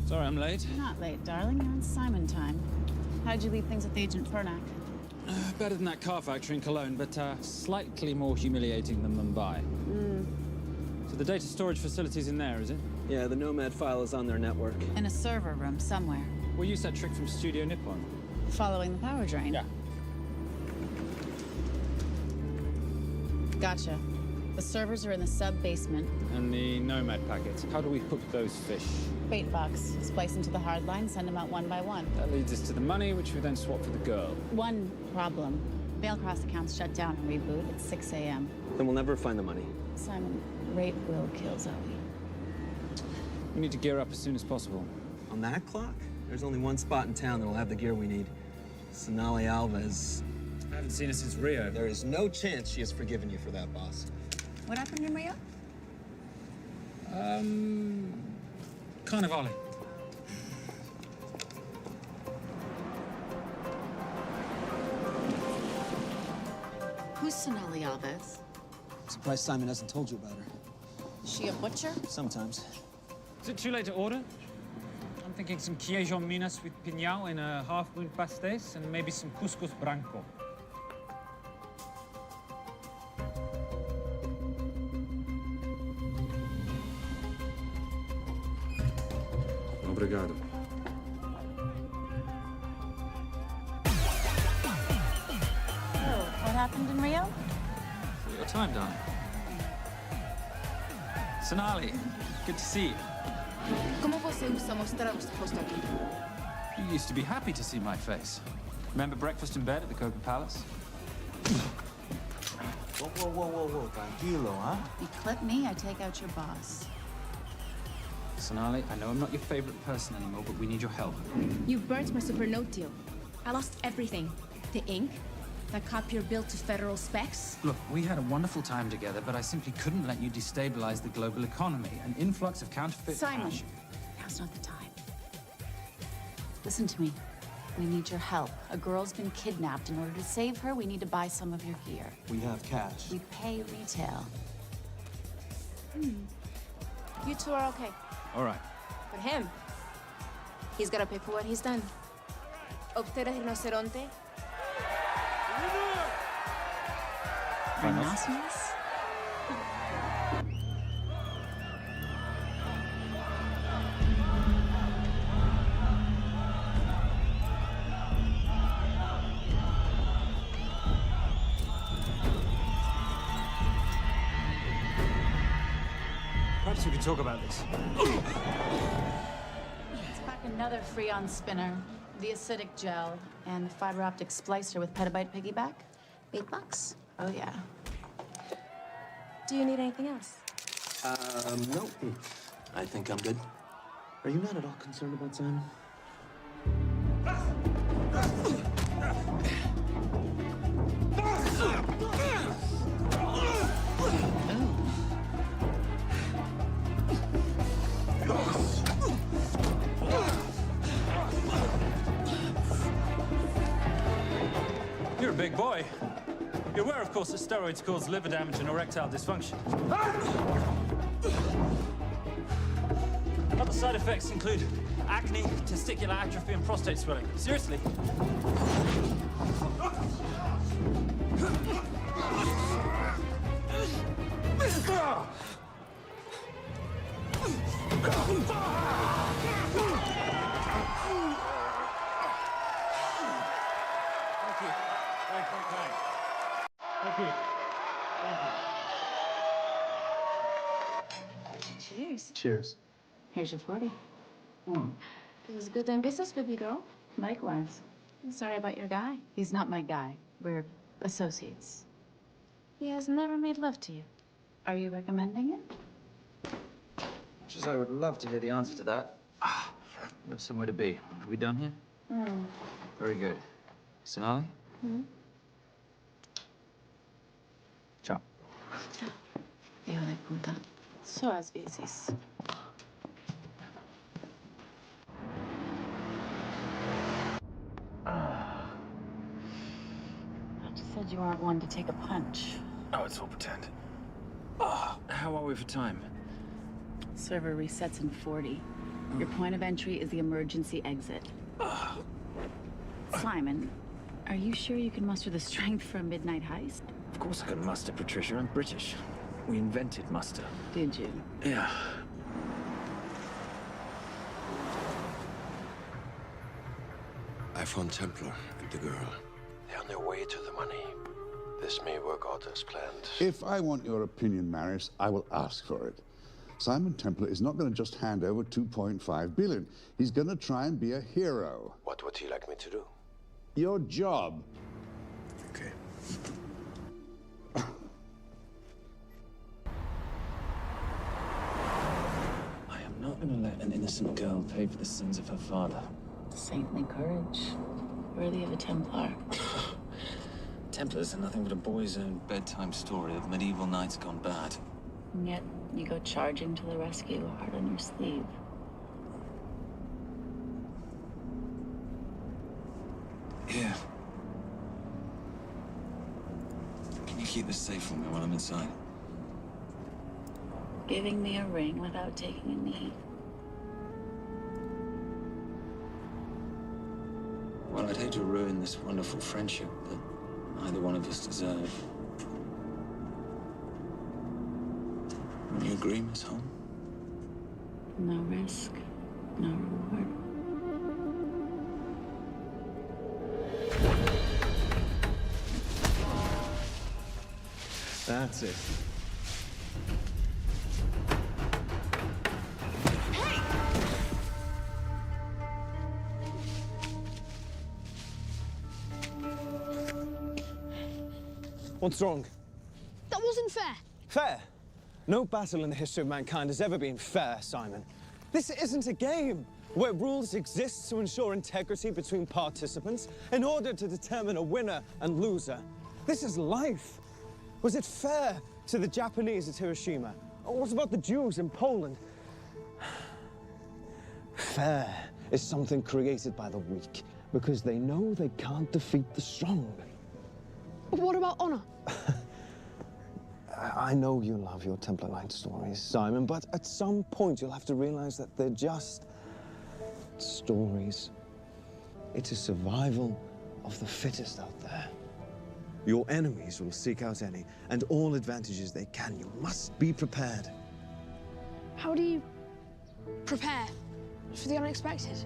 Sorry I'm late. You're not late, darling. You're on Simon time. How'd you leave things with Agent Fernac? Better than that car factory in Cologne, but slightly more humiliating than Mumbai. So the data storage facility's in there, is it? Yeah, the Nomad file is on their network. In a server room somewhere. We'll use that trick from Studio Nippon. Following the power drain. Yeah. Gotcha. The servers are in the sub-basement. And the Nomad packets. How do we hook those fish? Bait box. Splice into the hard line, send them out one by one. That leads us to the money, which we then swap for the girl. One problem. Bailcross accounts shut down and reboot at 6 a.m. Then we'll never find the money. Simon, rape will kill Zoe. We need to gear up as soon as possible. On that clock? There's only one spot in town that'll have the gear we need. Sonali Alves. I haven't seen her since Rio. There is no chance she has forgiven you for that, boss. What happened in Rio? Carnivale. Who's Sonali Alves? Surprised Simon hasn't told you about her. Is she a butcher? Sometimes. Is it too late to order? I'm thinking some Queijo Minas with piñao in a half-moon pastéis and maybe some couscous branco. Obrigado. Oh, what happened in Rio? Your time, darling. Sonali, good to see you. ¿Cómo você usa mostrar o rosto aqui? You used to be happy to see my face. Remember breakfast in bed at the Coca Palace? Whoa, tranquilo, huh? You clip me, I take out your boss. Sonali, I know I'm not your favorite person anymore, but we need your help. You burnt my Supernote deal. I lost everything. The ink, that copier built to federal specs. Look, we had a wonderful time together, but I simply couldn't let you destabilize the global economy. An influx of counterfeit Simon, cash. now's not the time. Listen to me. We need your help. A girl's been kidnapped. In order to save her, we need to buy some of your gear. We have cash. We pay retail. You two are okay. All right. But him, he's gotta pay for what he's done. Obter el rinoceronte. Rhinoceros? Perhaps we could talk about this. Let's pack another Freon spinner, the acidic gel, and the fiber optic splicer with petabyte piggyback. $8? Oh, yeah. Do you need anything else? No. I think I'm good. Are you not at all concerned about Simon? You're a big boy. You're aware, of course, that steroids cause liver damage and erectile dysfunction. Other side effects include acne, testicular atrophy, and prostate swelling. Seriously. Cheers. Cheers. Here's your 40. It was good doing business, baby girl. Likewise. I'm sorry about your guy. He's not my guy. We're associates. He has never made love to you. Are you recommending it? Much as I would love to hear the answer to that. We have somewhere to be. Are we done here? Very good. Sonali? Ciao. Hijo de puta. So as veces. I just said you aren't one to take a punch. Oh, it's all pretend. How are we for time? Server resets in 40. Your point of entry is the emergency exit. Simon, are you sure you can muster the strength for a midnight heist? Of course I can muster, Patricia. I'm British. We invented muster. Did you? Yeah. I found Templar and the girl. They're on their way to the money. This may work out as planned. If I want your opinion, Maris, I will ask for it. Simon Templar is not going to just hand over 2.5 billion. He's going to try and be a hero. What would he like me to do? Your job. Okay. I am not going to let an innocent girl pay for the sins of her father. Saintly courage. Worthy of a Templar. Templars are nothing but a boy's own bedtime story of medieval knights gone bad. And yet, you go charging to the rescue, heart on your sleeve. Here. Can you keep this safe for me while I'm inside? Giving me a ring without taking a knee. Well, I'd hate to ruin this wonderful friendship that neither one of us deserve. Would you agree, Miss Holm? No risk, no reward. That's it. What's wrong? That wasn't fair. Fair? No battle in the history of mankind has ever been fair, Simon. This isn't a game where rules exist to ensure integrity between participants in order to determine a winner and loser. This is life. Was it fair to the Japanese at Hiroshima? Or what about the Jews in Poland? Fair is something created by the weak because they know they can't defeat the strong. But what about honor? I know you love your Templar Knight stories, Simon, but at some point you'll have to realize that they're just stories. It's a survival of the fittest out there. Your enemies will seek out any and all advantages they can. You must be prepared. How do you prepare for the unexpected?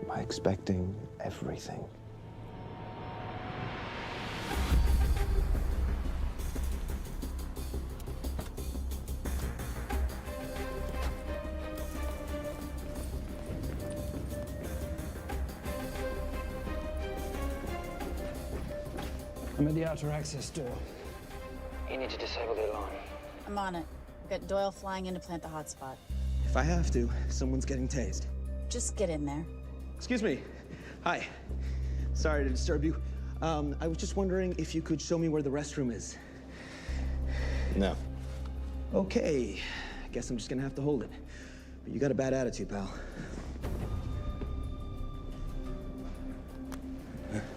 By expecting everything. I'm at the outer access door. You need to disable the alarm. I'm on it. We've got Doyle flying in to plant the hotspot. If I have to, someone's getting tased. Just get in there. Excuse me. Hi. Sorry to disturb you. I was just wondering if you could show me where the restroom is. No. Okay. I guess I'm just gonna have to hold it. But you got a bad attitude, pal.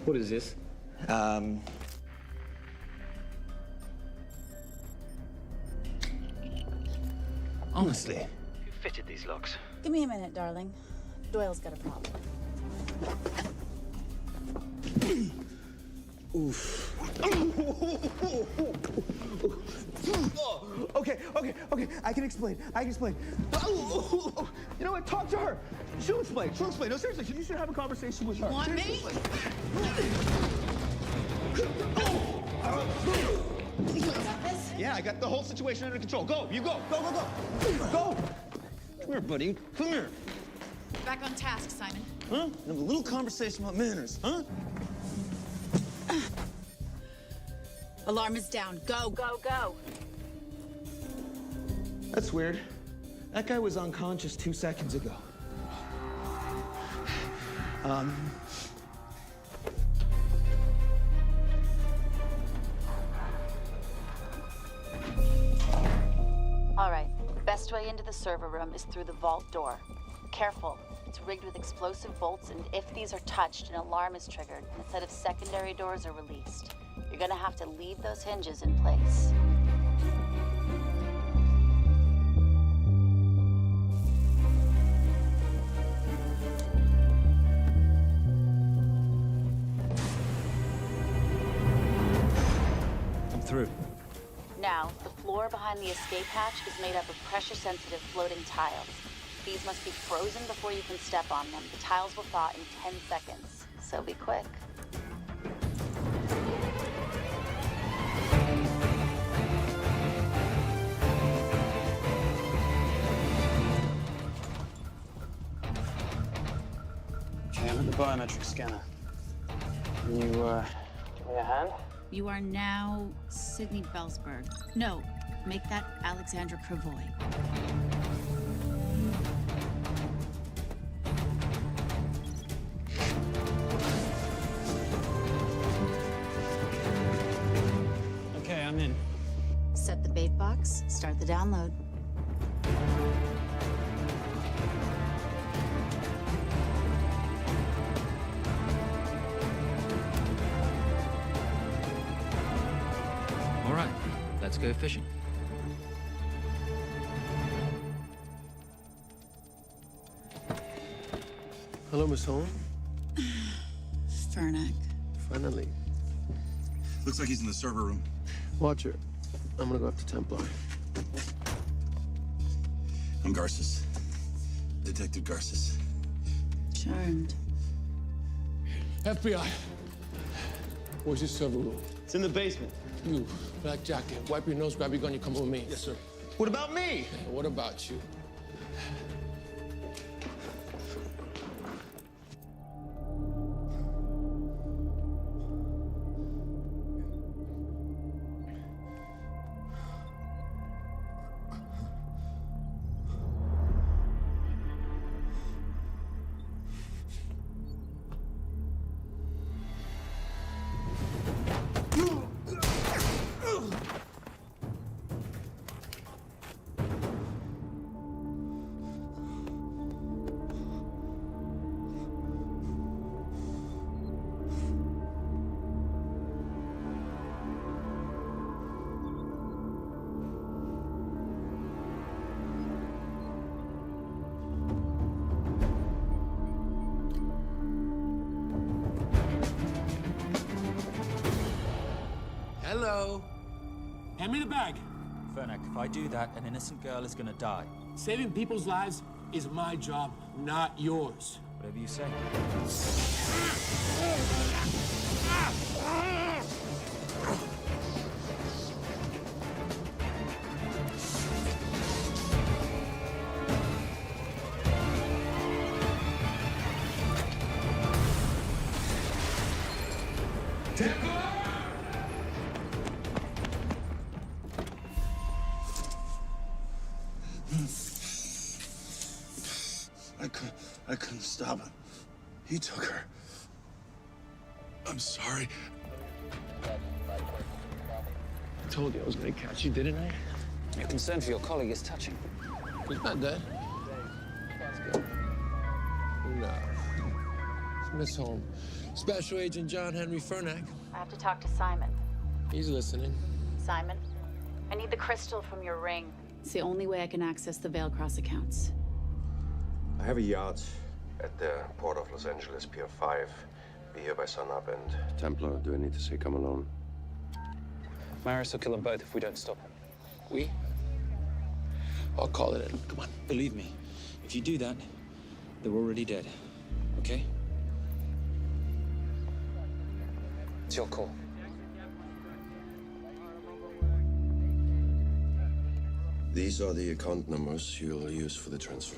What is this? Honestly. Who fitted these locks? Give me a minute, darling. Doyle's got a problem. Oof. Okay. I can explain. You know what? Talk to her. She'll explain. No, seriously, you should have a conversation with her. Want me? Seriously. You got this? Yeah, I got the whole situation under control. Go, you go. Go. Come here, buddy. Come here. Back on task, Simon. Huh? Have a little conversation about manners, huh? Alarm is down. Go. That's weird. That guy was unconscious 2 seconds ago. All right. Best way into the server room is through the vault door. Careful. It's rigged with explosive bolts, and if these are touched, an alarm is triggered, and a set of secondary doors are released. You're gonna have to leave those hinges in place. I'm through. Now, the floor behind the escape hatch is made up of pressure-sensitive floating tiles. These must be frozen before you can step on them. The tiles will thaw in 10 seconds, so be quick. Okay, I'm at the biometric scanner. Can you, give me a hand? You are now Sydney Bellsberg. No, make that Alexandra Cravoy. Okay, I'm in. Set the bait box, start the download. All right, let's go fishing. Hello, Miss Holmes. Fernac. Finally. Looks like he's in the server room. Watcher, I'm gonna go after Templar. I'm Garces. Detective Garces. Charmed. FBI. Where's your server room? It's in the basement. You, black jacket, wipe your nose, grab your gun, you come with me. Yes, sir. What about me? What about you? Hello. Hand me the bag. Fernac, if I do that, an innocent girl is gonna die. Saving people's lives is my job, not yours. Whatever you say. I couldn't stop him. He took her. I'm sorry. I told you I was gonna catch you, didn't I? Your concern for your colleague is touching. He's not dead. Let's go. No. It's Miss Holmes. Special Agent John Henry Fernack. I have to talk to Simon. He's listening. Simon, I need the crystal from your ring. It's the only way I can access the Veil Cross accounts. I have a yacht at the port of Los Angeles, Pier 5. Be here by sunup, and Templar, do I need to say come alone? Maris will kill them both if we don't stop him. We? I'll call it in. Come on. Believe me, if you do that, they're already dead. Okay? It's your call. These are the account numbers you'll use for the transfer.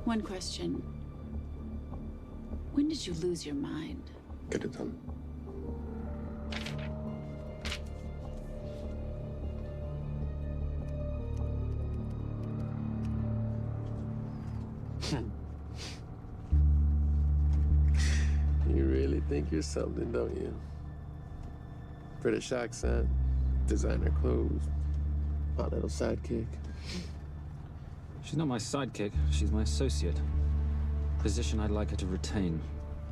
One question. When did you lose your mind? Get it done. You really think you're something, don't you? British accent, designer clothes, my little sidekick. She's not my sidekick. She's my associate. Position I'd like her to retain.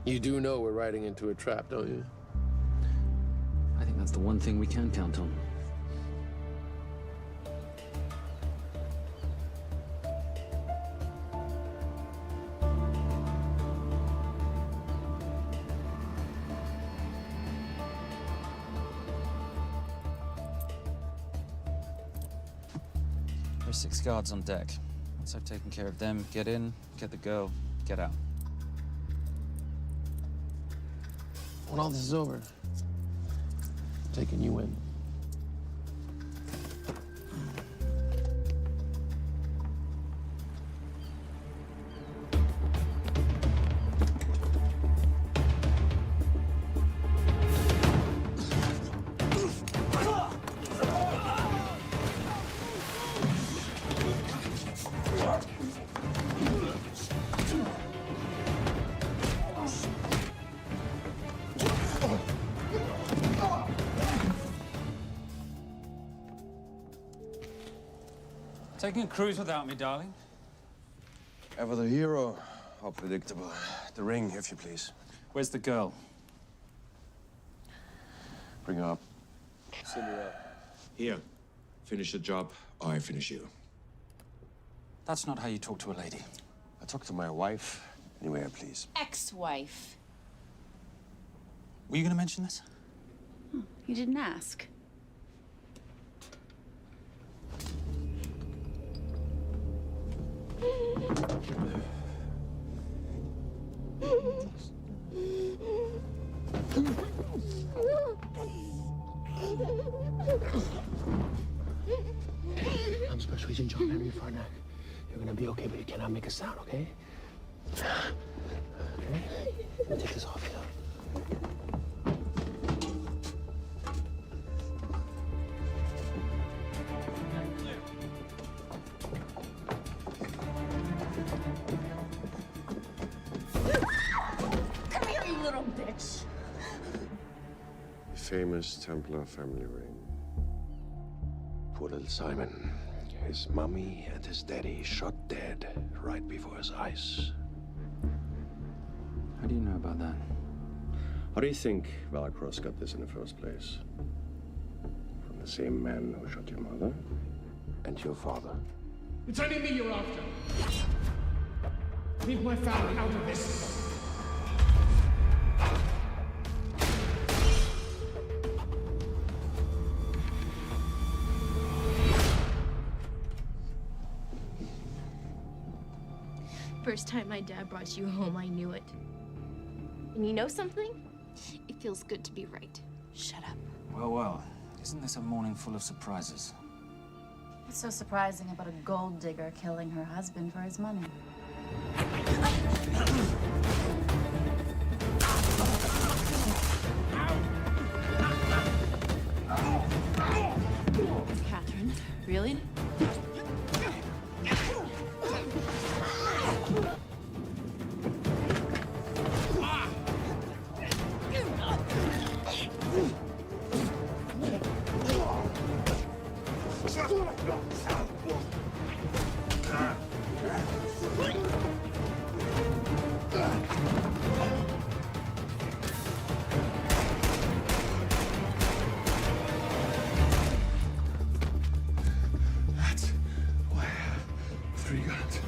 You do know we're riding into a trap, don't you? I think that's the one thing we can count on. There's 6 guards on deck. Once I've taken care of them, get in, get the girl, get out. When all this is over, I'm taking you in. Taking a cruise without me, darling? Ever the hero? How predictable. The ring, if you please. Where's the girl? Bring her up. Send her up. Here. Finish the job, or I finish you. That's not how you talk to a lady. I talk to my wife anywhere, please. Ex-wife. Were you gonna mention this? You didn't ask. I'm Special Agent John Henry Fernack. You're gonna be okay, but you cannot make a sound, okay? Okay? Let me take this off you. Come here, you little bitch. The famous Templar family ring. Poor little Simon. His mummy and his daddy shot dead right before his eyes. How do you know about that? How do you think Valacross got this in the first place? From the same man who shot your mother and your father. It's only me you're after. Leave my family out of this. First time my dad brought you home, I knew it. And you know something? It feels good to be right. Shut up. Well, well. Isn't this a morning full of surprises? What's so surprising about a gold digger killing her husband for his money? Catherine. Really? That's why I have 3 guns.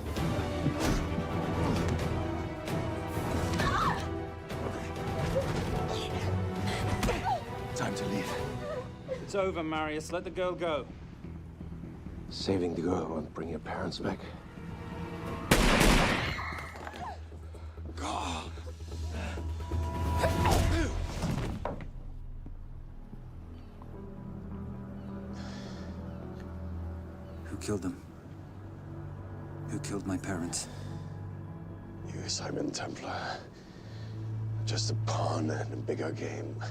Time to leave. It's over, Marius. Let the girl go. Saving the girl won't bring your parents back. God. Who killed them? Who killed my parents? You, Simon Templar. Just a pawn in a bigger game.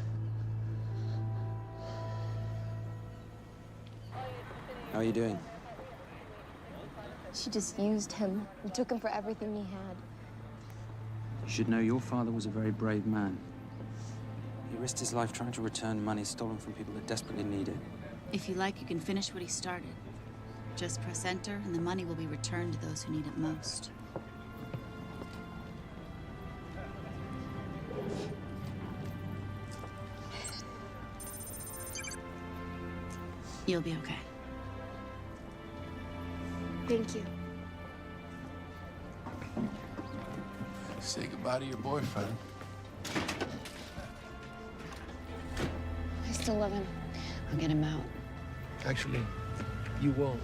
How are you doing? She just used him and took him for everything he had. You should know your father was a very brave man. He risked his life trying to return money stolen from people that desperately need it. If you like, you can finish what he started. Just press enter, and the money will be returned to those who need it most. You'll be okay. Thank you. Say goodbye to your boyfriend. I still love him. I'll get him out. Actually, you won't.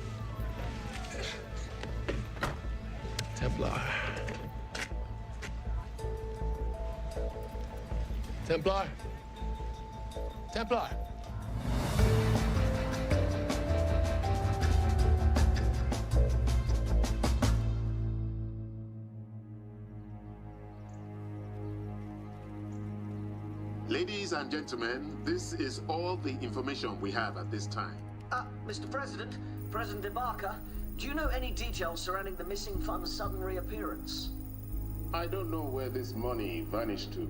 Templar. Templar. Templar. Ladies and gentlemen, this is all the information we have at this time. Mr. President, President Ibaka, do you know any details surrounding the missing fund's sudden reappearance? I don't know where this money vanished to,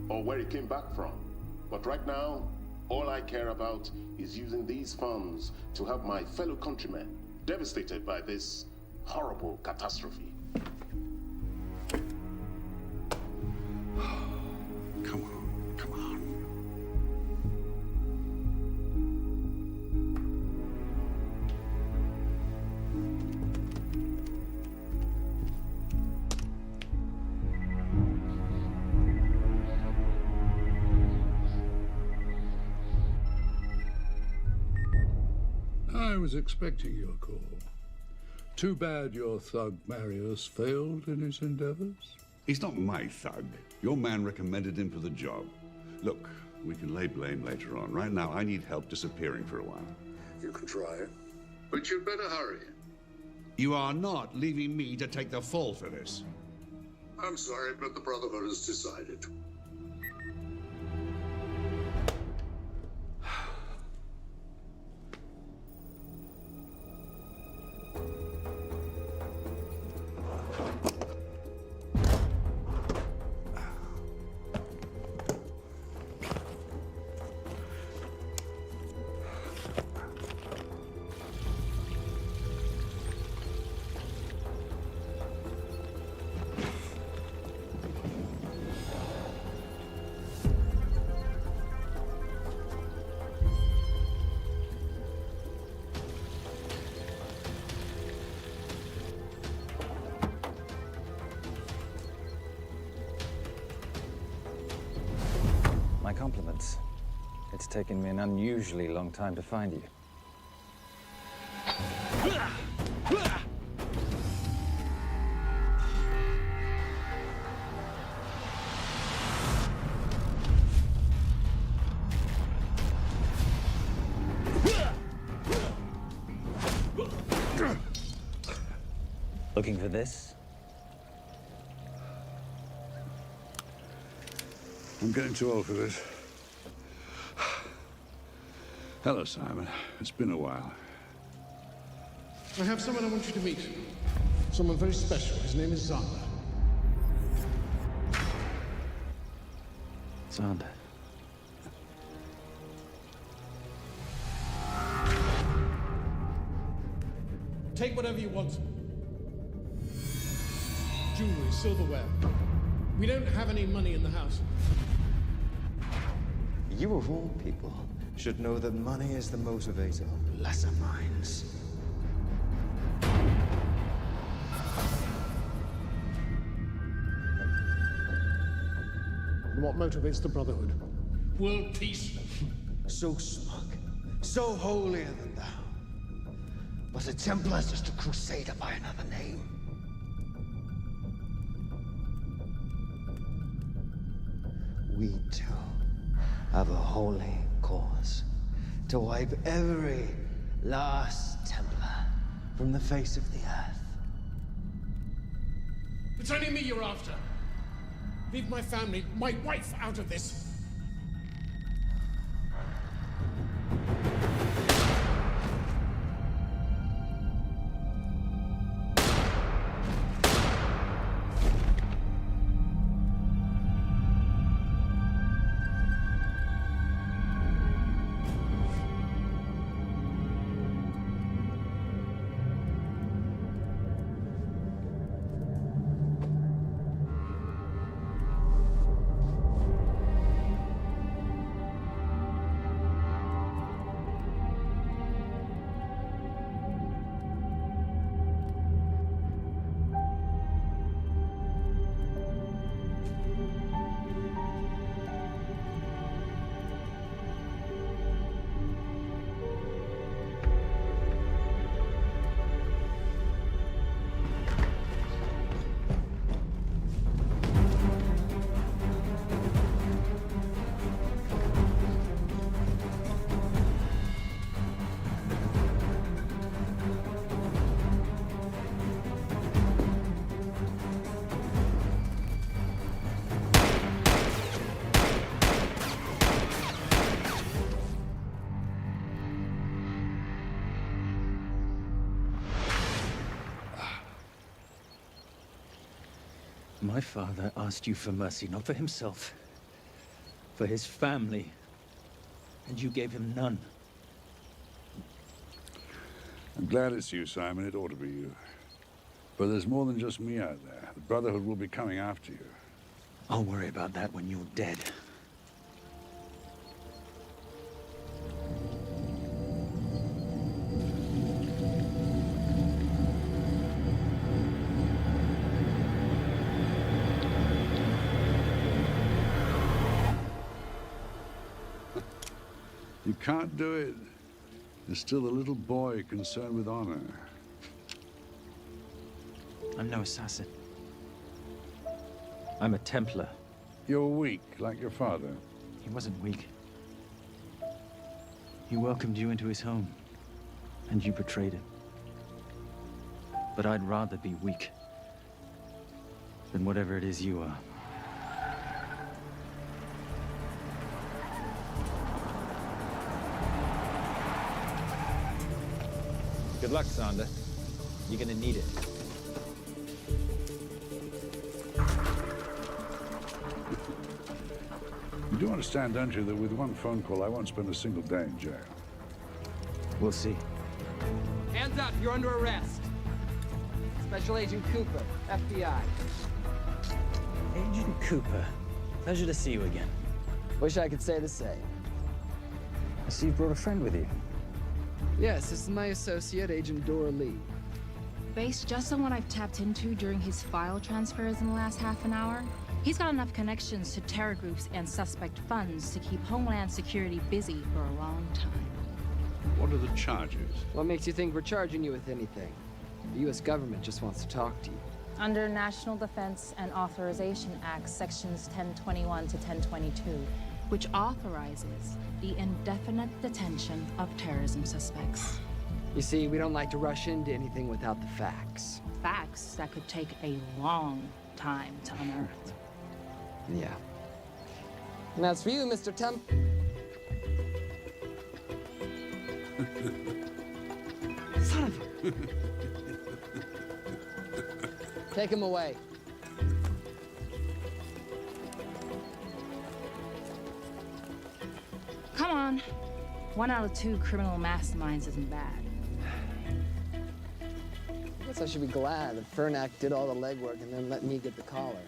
or where it came back from. But right now, all I care about is using these funds to help my fellow countrymen devastated by this horrible catastrophe. Come on, come on. I was expecting your call. Too bad your thug Marius failed in his endeavors. He's not my thug. Your man recommended him for the job. Look, we can lay blame later on. Right now, I need help disappearing for a while. You can try it, but you'd better hurry. You are not leaving me to take the fall for this. I'm sorry, but the Brotherhood has decided. My compliments. It's taken me an unusually long time to find you. Looking for this? I'm getting too old for this. Hello, Simon. It's been a while. I have someone I want you to meet. Someone very special. His name is Xander. Xander. Take whatever you want. Jewelry, silverware. We don't have any money in the house. You of all people should know that money is the motivator of lesser minds. And what motivates the Brotherhood? World peace. So smug, so holier than thou. But the Templars just a crusader by another name. We too have a holy cause to wipe every last Templar from the face of the earth. It's only me you're after. Leave my family, my wife, out of this. My father asked you for mercy, not for himself, for his family, and you gave him none. I'm glad it's you, Simon. It ought to be you. But there's more than just me out there. The Brotherhood will be coming after you. I'll worry about that when you're dead. You can't do it. There's still a little boy concerned with honor. I'm no assassin. I'm a Templar. You're weak, like your father. He wasn't weak. He welcomed you into his home, and you betrayed him. But I'd rather be weak than whatever it is you are. Good luck, Xander. You're gonna need it. You do understand, don't you, that with one phone call, I won't spend a single day in jail. We'll see. Hands up, you're under arrest. Special Agent Cooper, FBI. Agent Cooper, pleasure to see you again. Wish I could say the same. I see you brought a friend with you. Yes, this is my associate, Agent Dora Lee. Based just on what I've tapped into during his file transfers in the last half an hour, he's got enough connections to terror groups and suspect funds to keep Homeland Security busy for a long time. What are the charges? What makes you think we're charging you with anything? The U.S. government just wants to talk to you. Under National Defense and Authorization Act, Sections 1021 to 1022, which authorizes the indefinite detention of terrorism suspects. You see, we don't like to rush into anything without the facts. Facts that could take a long time to unearth. Yeah. And as for you, Mr. Son of a... Take him away. Come on. 1 out of 2 criminal masterminds isn't bad. I guess I should be glad that Fernak did all the legwork and then let me get the collar.